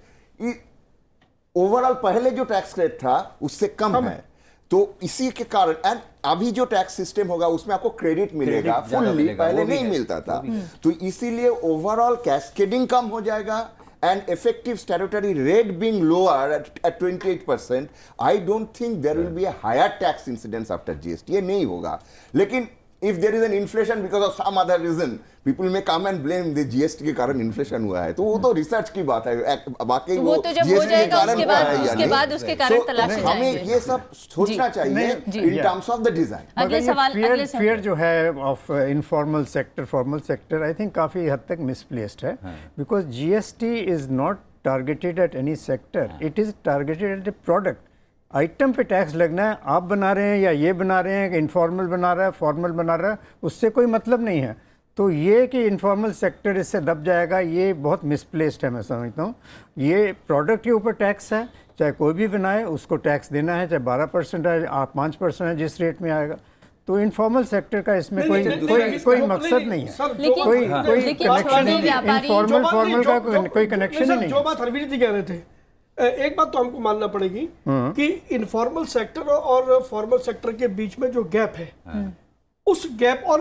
overall पहले जो tax rate था उससे कम है। तो इसी के कारण एंड अभी जो टैक्स सिस्टम होगा उसमें आपको क्रेडिट मिलेगा फुल्ली, पहले नहीं मिलता था। तो इसीलिए ओवरऑल कैस्केडिंग कम हो जाएगा and effective statutory rate being lower at 28%, I don't think there will be a higher tax incidence after GST. ये नहीं होगा। लेकिन if there is an inflation because of some other reason, people may come and blame the GST के कारण inflation हुआ है, तो वो तो रिसर्च की बात है, बाकी वो तो जब हो जाएगा उसके बाद उसके कारण तलाशे जाएंगे। हमें ये सब सोचना चाहिए in terms of the design। अगले सवाल, फियर जो है of informal sector, formal sector, I think काफ़ी हद तक मिसप्लेस्ड है, because GST is not targeted at any sector, it is targeted eight A product. Item पे टैक्स लगना है, आप बना रहे हैं या ये बना रहे हैं, इनफॉर्मल बना रहा है, फॉर्मल बना रहा है, उससे कोई मतलब नहीं है। तो ये कि इनफॉर्मल सेक्टर इससे दब जाएगा, ये बहुत मिसप्लेस्ड है, मैं समझता हूँ। ये प्रोडक्ट के ऊपर टैक्स है, चाहे कोई भी बनाए उसको टैक्स देना है, चाहे 12% है, आप 5% है, जिस रेट में आएगा। तो इनफॉर्मल सेक्टर का इसमें कोई मकसद नहीं है, कोई कनेक्शन नहीं है, इनफॉर्मल फॉर्मल का कोई कनेक्शन ही नहीं। जो बात हरवीर जी कह रहे थे, एक बात तो हमको मानना पड़ेगी कि इनफॉर्मल सेक्टर और फॉर्मल सेक्टर के बीच में जो गैप है, उस गैप और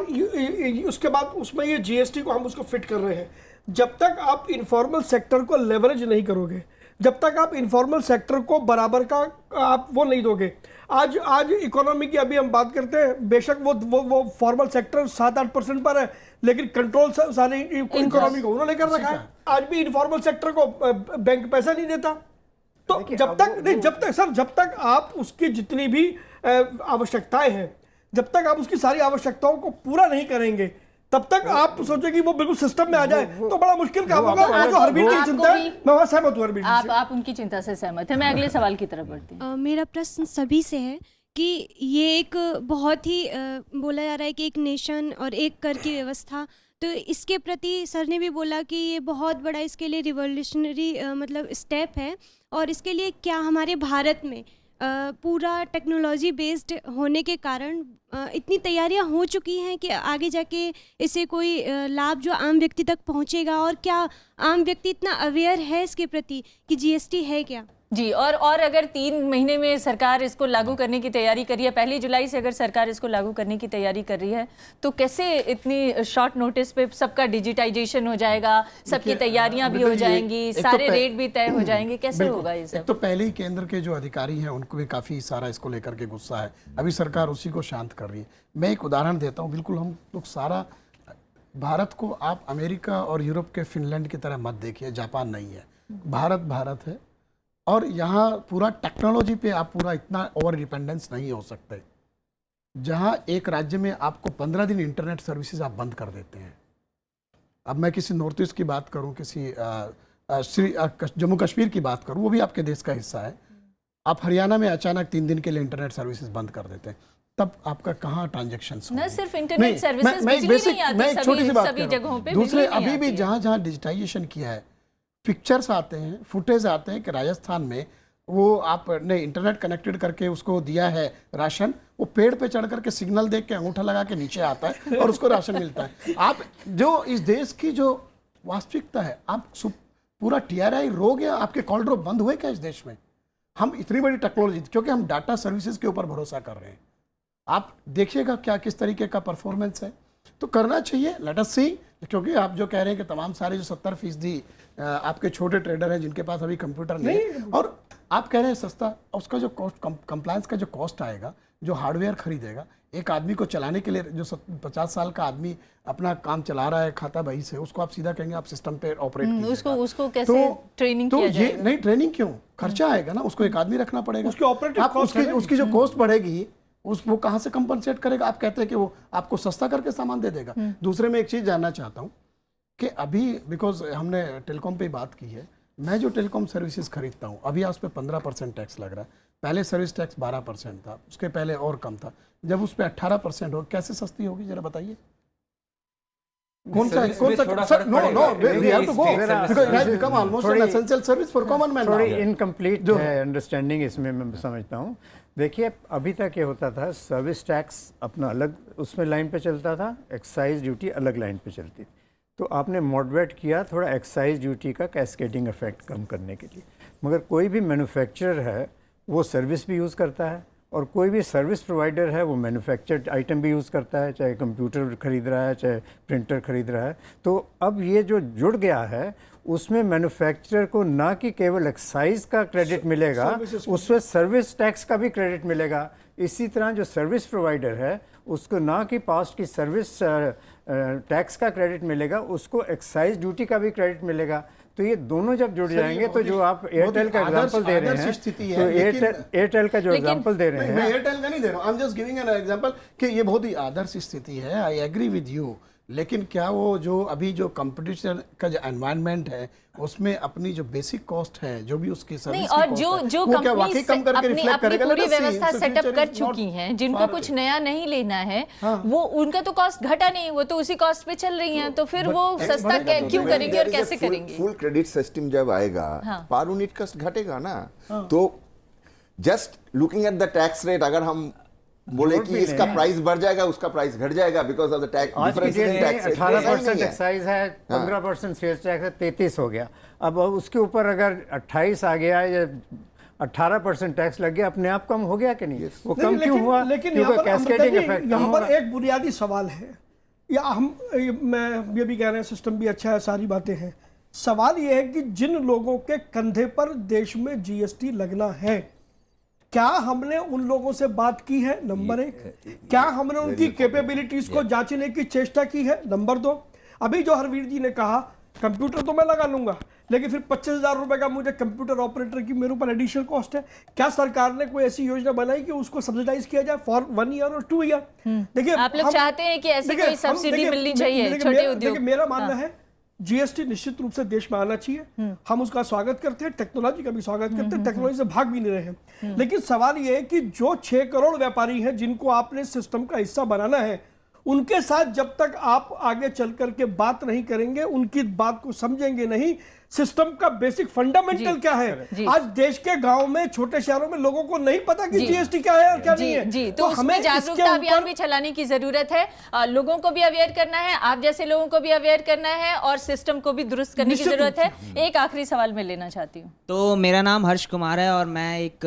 उसके बाद उसमें ये जीएसटी को हम उसको फिट कर रहे हैं। जब तक आप इनफॉर्मल सेक्टर को लेवरेज नहीं करोगे, जब तक आप इनफॉर्मल सेक्टर को बराबर का आप वो नहीं दोगे। आज इकोनॉमी की अभी हम बात करते हैं, बेशक वो फॉर्मल सेक्टर 7-8% पर है, लेकिन कंट्रोल सारे इकोनॉमी को उन्होंने कर रखा है। आज भी इनफॉर्मल सेक्टर को बैंक पैसा नहीं देता। तो जब तक आप उसकी जितनी भी आवश्यकताएं हैं, जब तक आप उसकी सारी आवश्यकताओं को पूरा नहीं करेंगे, तब तक आप सोचे कि वो बिल्कुल सिस्टम में आ जाए, तो बड़ा मुश्किल काम होगा। जो हरवीर की चिंता है, मैं वहां सहमत हूं हरवीर जी से। आप उनकी चिंता से सहमत है। मैं अगले सवाल की तरफ बढ़ती हूँ। मेरा प्रश्न सभी से है कि ये एक बहुत ही बोला जा रहा है कि एक नेशन और एक कर की व्यवस्था, तो इसके प्रति सर ने भी बोला कि ये बहुत बड़ा इसके लिए रिवोल्यूशनरी मतलब स्टेप है, और इसके लिए क्या हमारे भारत में पूरा टेक्नोलॉजी बेस्ड होने के कारण इतनी तैयारियां हो चुकी हैं कि आगे जाके इसे कोई लाभ जो आम व्यक्ति तक पहुंचेगा, और क्या आम व्यक्ति इतना अवेयर है इसके प्रति कि जीएसटी है क्या? जी, और अगर 3 महीने में सरकार इसको लागू करने की तैयारी कर रही है, 1 जुलाई से अगर सरकार इसको लागू करने की तैयारी कर रही है, तो कैसे इतनी शॉर्ट नोटिस पे सबका डिजिटाइजेशन हो जाएगा, सबकी तैयारियां भी हो जाएंगी, सारे रेट भी तय हो जाएंगे, कैसे होगा ये सब? तो पहले ही केंद्र के जो अधिकारी हैं उनको भी काफ़ी सारा इसको लेकर के गुस्सा है। अभी सरकार उसी को शांत कर रही है। मैं एक उदाहरण देता हूँ, बिल्कुल हम लोग सारा भारत को आप अमेरिका और यूरोप के फिनलैंड की तरह मत देखिए, जापान नहीं है, भारत है। और यहाँ पूरा टेक्नोलॉजी पे आप पूरा इतना ओवर डिपेंडेंस नहीं हो सकते। जहाँ एक राज्य में आपको 15 दिन इंटरनेट सर्विसेज आप बंद कर देते हैं। अब मैं किसी नॉर्थ ईस्ट की बात करूँ, किसी जम्मू कश्मीर की बात करूँ, वो भी आपके देश का हिस्सा है। आप हरियाणा में अचानक 3 दिन के लिए इंटरनेट सर्विसेज बंद कर देते हैं, तब आपका कहाँ ट्रांजेक्शन? न सिर्फ इंटरनेट सर्विसेज, बिजली नहीं आती, मैं एक छोटी सी बात सभी जगहों पे। दूसरे अभी भी जहाँ डिजिटाइजेशन किया है, पिक्चर्स आते हैं, फुटेज आते हैं कि राजस्थान में वो आपने इंटरनेट कनेक्टेड करके उसको दिया है राशन, वो पेड़ पे चढ़ करके सिग्नल देख के अंगूठा लगा के नीचे आता है और उसको राशन मिलता है। आप जो इस देश की जो वास्तविकता है, आप पूरा TRI रो गया, आपके कॉल ड्रॉप बंद हुए क्या इस देश में? हम इतनी बड़ी टेक्नोलॉजी, क्योंकि हम डाटा सर्विसेज के ऊपर भरोसा कर रहे हैं। आप देखिएगा क्या किस तरीके का परफॉर्मेंस है, तो करना चाहिए, लेट अस सी। क्योंकि आप जो कह रहे हैं कि तमाम सारे जो 70% आपके छोटे ट्रेडर हैं जिनके पास अभी कंप्यूटर नहीं है, और आप कह रहे हैं सस्ता, उसका जो कॉस्ट, कंप्लायंस का जो कॉस्ट आएगा, जो हार्डवेयर खरीदेगा, एक आदमी को चलाने के लिए जो 50 साल का आदमी अपना काम चला रहा है खाता बही से, उसको आप सीधा कहेंगे आप सिस्टम पे ऑपरेट कीजिएगा। उसको कैसे ट्रेनिंग किया जाएगा? ये नहीं, ट्रेनिंग क्यों, खर्चा आएगा ना, उसको एक आदमी रखना पड़ेगा, उसकी ऑपरेटिंग कॉस्ट, उसकी जो कॉस्ट बढ़ेगी वो कहाँ से कंपनसेट करेगा? आप कहते हैं कि वो आपको सस्ता करके सामान दे देगा। दूसरे में एक चीज़ जानना चाहता हूँ कि अभी बिकॉज हमने टेलीकॉम पे बात की है, मैं जो टेलीकॉम सर्विसेज खरीदता हूँ अभी उस पर 15% टैक्स लग रहा है। पहले सर्विस टैक्स 12% था, उसके पहले और कम था, जब उस पर 18% हो, कैसे सस्ती होगी जरा बताइए? कौन सा sir? No we have to go because it has become almost an essential service for common man. थोड़ी इनकम्प्लीट है अंडरस्टैंडिंग इसमें, मैं समझता हूँ। देखिए, अभी तक ये होता था, सर्विस टैक्स अपना अलग उसमें लाइन पे चलता था, एक्साइज ड्यूटी अलग लाइन पे चलती थी। तो आपने मॉडरेट किया थोड़ा एक्साइज ड्यूटी का कैस्केडिंग इफेक्ट कम करने के लिए। मगर कोई भी मैन्युफैक्चरर है वो सर्विस भी यूज़ करता है, और कोई भी सर्विस प्रोवाइडर है वो मैन्युफैक्चर्ड आइटम भी यूज़ करता है, चाहे कंप्यूटर खरीद रहा है, चाहे प्रिंटर खरीद रहा है। तो अब ये जो जुड़ गया है, उसमें मैन्युफैक्चरर को ना कि केवल एक्साइज का क्रेडिट मिलेगा, उसमें सर्विस टैक्स का भी क्रेडिट मिलेगा। इसी तरह जो सर्विस प्रोवाइडर है उसको ना कि पास्ट की सर्विस टैक्स का क्रेडिट मिलेगा, उसको एक्साइज ड्यूटी का भी क्रेडिट मिलेगा। तो ये दोनों जब जुड़ जाएंगे, तो जो आप एयरटेल का एग्जांपल दे रहे हैं, तो एयरटेल का जो एग्जांपल दे रहे हैं, मैं एयरटेल का नहीं दे रहा हूँ, I am just giving an example कि ये बहुत ही आदर्श स्थिति है। आई एग्री विद यू, लेकिन क्या वो जो अभी जो कंपटीशन का जो एनवायरनमेंट है उसमें अपनी जो बेसिक कॉस्ट है, जो भी उसकी सर्विस और जो कंपनी अपनी पूरी व्यवस्था सेटअप कर चुकी हैं, जिनको कुछ नया नहीं लेना है, वो उनका तो कॉस्ट घटा नहीं, वो तो उसी कॉस्ट पे चल रही हैं, तो फिर वो सस्ता क्यों करेंगे और कैसे करेंगे? फुल क्रेडिट सिस्टम जब आएगा, पर यूनिट कॉस्ट घटेगा ना। तो just looking at the tax rate, अगर हम बोले कि इसका प्राइस बढ़ जाएगा, उसका प्राइस घट जाएगा because of the tax difference in tax. 18% excise है, 15% सेल्स टैक्स है, 33 हो गया। अब उसके ऊपर अगर 28 आ गया या 18% टैक्स लग गया, अपने आप कम हो गया कि नहीं? वो कम क्यों हुआ? लेकिन यहाँ पर एक बुनियादी सवाल है, या मैं ये भी कह रहे हैं सिस्टम भी अच्छा है, सारी बातें हैं। सवाल ये है कि जिन लोगों के कंधे पर देश में GST लगना है, क्या हमने उन लोगों से बात की है? नंबर 1। क्या हमने उनकी कैपेबिलिटीज को जांचने की चेष्टा की है? नंबर 2। अभी जो हरवीर जी ने कहा, कंप्यूटर तो मैं लगा लूंगा, लेकिन फिर 25,000 रुपए का मुझे कंप्यूटर ऑपरेटर की मेरे ऊपर एडिशनल कॉस्ट है। क्या सरकार ने कोई ऐसी योजना बनाई कि उसको सब्सिडाइज किया जाए फॉर 1 ईयर और 2 ईयर? देखिए, आप लोग चाहते हैं कि ऐसी कोई सब्सिडी मिलनी चाहिए छोटे उद्योग? मेरा मानना है GST निश्चित रूप से देश में आना चाहिए, हम उसका स्वागत करते हैं, टेक्नोलॉजी का भी स्वागत करते हैं, टेक्नोलॉजी से भाग भी नहीं रहे हैं। लेकिन सवाल ये है कि जो 6 करोड़ व्यापारी हैं जिनको आपने सिस्टम का हिस्सा बनाना है, उनके साथ जब तक आप आगे चल करके बात नहीं करेंगे, उनकी बात को समझेंगे नहीं, सिस्टम का बेसिक फंडामेंटल क्या है। आज देश के गांव में, छोटे शहरों में लोगों को नहीं पता कि जीएसटी क्या है और क्या नहीं है। जी, तो हमें जागरूकता अभियान भी चलाने की जरूरत है, लोगों को भी अवेयर करना है, आप जैसे लोगों को भी अवेयर करना है और सिस्टम को भी दुरुस्त करने की जरूरत है। एक आखिरी सवाल मैं लेना चाहती हूँ। तो मेरा नाम हर्ष कुमार है और मैं एक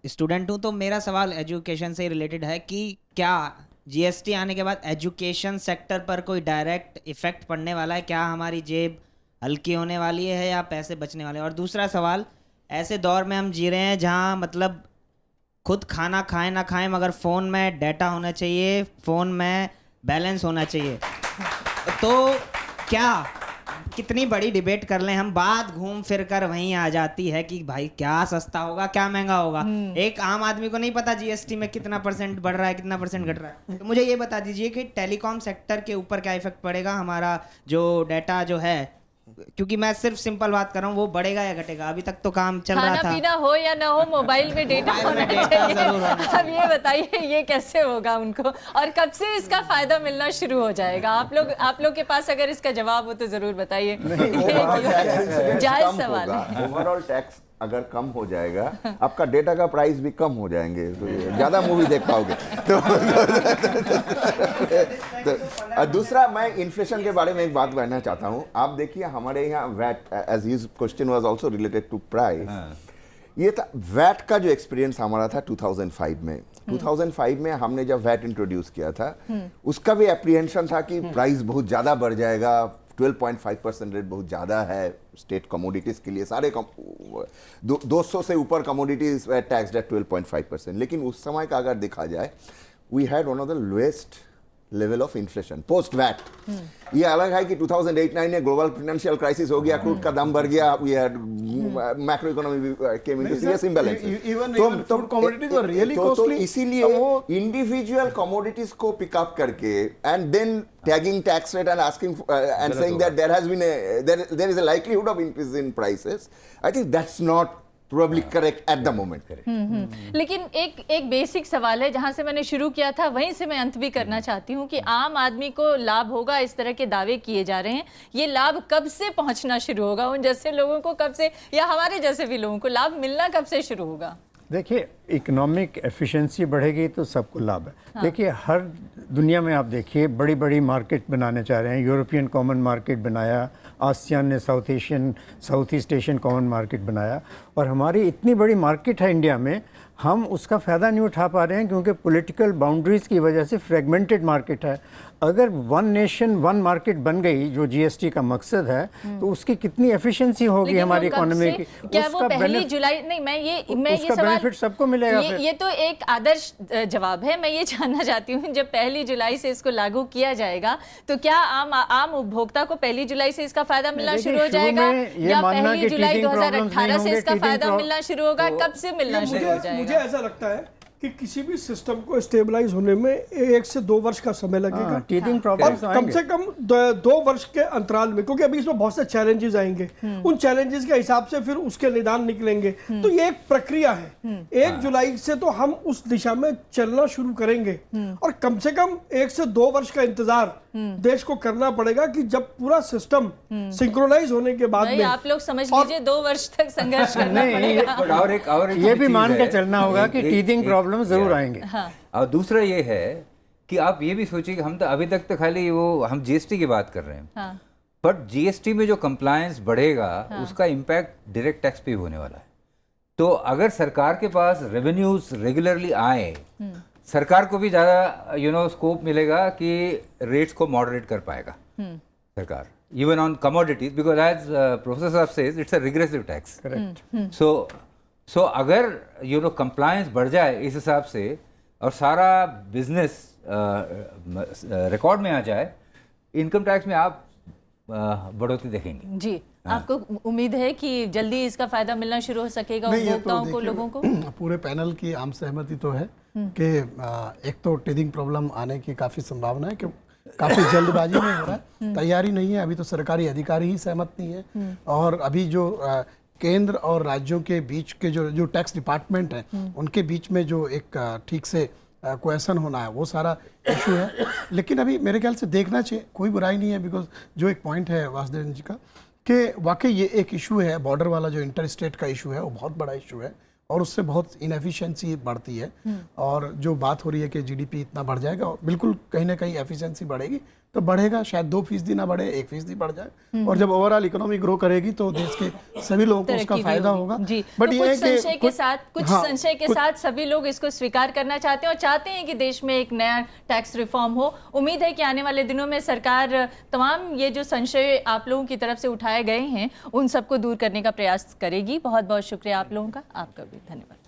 स्टूडेंट हूँ। तो मेरा सवाल एजुकेशन से रिलेटेड है कि क्या जीएसटी आने के बाद एजुकेशन सेक्टर पर कोई डायरेक्ट इफेक्ट पड़ने वाला है? क्या हमारी जेब हल्की होने वाली है या पैसे बचने वाले हैं? और दूसरा सवाल, ऐसे दौर में हम जी रहे हैं जहां मतलब खुद खाना खाएं ना खाएं मगर फ़ोन में डाटा होना चाहिए, फ़ोन में बैलेंस होना चाहिए। तो क्या कितनी बड़ी डिबेट कर लें हम, बात घूम फिर कर वहीं आ जाती है कि भाई क्या सस्ता होगा क्या महंगा होगा। एक आम आदमी को नहीं पता जीएसटी में कितना परसेंट बढ़ रहा है, कितना परसेंट घट रहा है। तो मुझे ये बता दीजिए कि टेलीकॉम सेक्टर के ऊपर क्या इफेक्ट पड़ेगा, हमारा जो डाटा जो है, क्योंकि मैं सिर्फ सिंपल बात कर रहा हूँ, वो बढ़ेगा या घटेगा? अभी तक तो काम चल रहा था। खाना पीना हो या ना हो, मोबाइल में डेटा होना चाहिए। अब ये बताइए ये कैसे होगा उनको, और कब से इसका फायदा मिलना शुरू हो जाएगा? आप लोग के पास अगर इसका जवाब हो तो जरूर बताइए। जायज सवाल है। ओवरऑल टैक्स अगर कम हो जाएगा, आपका डेटा का प्राइस भी कम हो जाएंगे, तो ज्यादा मूवी देख पाओगे। तो दूसरा, मैं इन्फ्लेशन के बारे में एक बात कहना चाहता हूँ। आप देखिए हमारे यहाँ VAT, as his question was also related to price, ये था वैट का जो एक्सपीरियंस हमारा था 2005 में। 2005 में हमने जब वैट इंट्रोड्यूस किया था, उसका भी एप्रीहेंशन था कि प्राइस बहुत ज्यादा बढ़ जाएगा, 12.5% रेट बहुत ज़्यादा है स्टेट कमोडिटीज़ के लिए। सारे 200 से ऊपर कमोडिटीज टैक्स एट 12.5%। लेकिन उस समय का अगर देखा जाए, we had one of the lowest level of inflation post VAT. ये अलग है कि 2008-9 में ग्लोबल फाइनेंशियल क्राइसिस हो गया, क्रूड का दाम बढ़ गया, we had macro economy came into serious imbalance. तो इसीलिए इंडिविजुअल कमोडिटीज को पिकअप करके and then tagging tax rate and asking and saying that there has been there is a likelihood of increase in prices, I think that's not probably correct at the moment. लेकिन एक basic सवाल है, जहां से मैंने शुरू किया था वहीं से मैं अंत भी करना चाहती हूं कि आम आदमी को लाभ होगा, इस तरह के दावे किए जा रहे हैं, ये लाभ कब से पहुंचना शुरू होगा? उन जैसे लोगों को कब से, या हमारे जैसे भी लोगों को लाभ मिलना कब से शुरू होगा? देखिए, इकोनॉमिक एफिशिएंसी बढ़ेगी तो सबको लाभ है। हाँ। देखिए, हर दुनिया में आप देखिए बड़ी बड़ी मार्केट बनाने चाह रहे हैं। यूरोपियन कॉमन मार्केट बनाया, आसियान ने south east Asian common market बनाया, और हमारी इतनी बड़ी मार्केट है इंडिया में, हम उसका फ़ायदा नहीं उठा पा रहे हैं क्योंकि पॉलिटिकल बाउंड्रीज़ की वजह से फ्रेगमेंटेड मार्केट है। अगर वन नेशन वन मार्केट बन गई, जो जीएसटी का मकसद है, तो उसकी कितनी एफिशिएंसी होगी हमारी इकोनॉमी की। क्या वो पहली जुलाई, नहीं मैं ये सवाल बेनिफिट सबको मिलेगा। ये तो एक आदर्श जवाब है। मैं ये जानना चाहती हूँ, जब पहली जुलाई से इसको लागू किया जाएगा तो क्या आम उपभोक्ता को पहली जुलाई से इसका फायदा मिलना शुरू हो जाएगा, या पहली जुलाई 2018 से इसका फायदा मिलना शुरू होगा? कब से मिलना शुरू हो जाएगा? मुझे ऐसा लगता है कि किसी भी सिस्टम को स्टेबलाइज होने में 1 से 2 वर्ष का समय लगेगा। टीथिंग प्रॉब्लम्स कम से कम 2 वर्ष के अंतराल में, क्योंकि अभी इसमें बहुत से चैलेंजेस आएंगे, उन चैलेंजेस के हिसाब से फिर उसके निदान निकलेंगे। तो ये एक प्रक्रिया है। 1 जुलाई से तो हम उस दिशा में चलना शुरू करेंगे, और कम से कम 1 से 2 वर्ष का इंतजार देश को करना पड़ेगा कि जब पूरा सिस्टम सिंक्रोनाइज होने के बाद में, आप लोग समझ लीजिए 2 वर्ष तक संघर्ष करना पड़ेगा। और ये भी मान के चलना होगा कि टीथिंग प्रॉब्लम जरूर आएंगे। हाँ। और दूसरा ये है कि आप ये भी सोचिए कि हम तो अभी तक तो खाली हम जीएसटी की बात कर रहे हैं, हाँ। बट जीएसटी में जो कंप्लायंस बढ़ेगा, हाँ। उसका इम्पैक्ट डायरेक्ट टैक्स पे होने वाला है। तो अगर सरकार के पास रेवेन्यूज रेगुलरली आए, सरकार को भी ज़्यादा स्कोप मिलेगा कि रेट्स को मॉडरेट कर पाएगा सरकार, even on commodities, because as professor साहब says it's a regressive tax. Correct. So अगर कंप्लायंस बढ़ जाए इस हिसाब से और सारा बिजनेस रिकॉर्ड में आ जाए, इनकम टैक्स में आप बढ़ोतरी देखेंगे। जी, आपको उम्मीद है कि जल्दी इसका फायदा मिलना शुरू हो सकेगा उपभोक्ताओं को, लोगों को? पूरे पैनल की आम सहमति तो है कि एक तो टीथिंग प्रॉब्लम आने की काफ़ी संभावना है, कि काफ़ी जल्दबाजी में हो रहा है, तैयारी नहीं है। अभी तो सरकारी अधिकारी ही सहमत नहीं है, और अभी जो केंद्र और राज्यों के बीच के जो टैक्स डिपार्टमेंट है, उनके बीच में जो एक ठीक से क्वेश्चन होना है, वो सारा इशू है। लेकिन अभी मेरे ख्याल से देखना चाहिए, कोई बुराई नहीं है, बिकॉज जो एक पॉइंट है वासुदेवन जी का कि वाकई ये एक इशू है, बॉर्डर वाला जो इंटर स्टेट का इशू है वो बहुत बड़ा इशू है और उससे बहुत इनएफिशिएंसी बढ़ती है। और जो बात हो रही है कि जीडीपी इतना बढ़ जाएगा, बिल्कुल कहीं ना कहीं एफिशिएंसी बढ़ेगी तो बढ़ेगा, शायद 2% ना बढ़े, 1% बढ़ जाए। और जब ओवरऑल इकोनॉमी ग्रो करेगी तो देश के सभी लोगों को उसका फायदा होगा। बट तो कुछ संशय के साथ सभी लोग इसको स्वीकार करना चाहते हैं और चाहते हैं कि देश में एक नया टैक्स रिफॉर्म हो। उम्मीद है कि आने वाले दिनों में सरकार तमाम ये जो संशय आप लोगों की तरफ से उठाए गए हैं उन सबको दूर करने का प्रयास करेगी। बहुत बहुत शुक्रिया आप लोगों का, आपका भी धन्यवाद।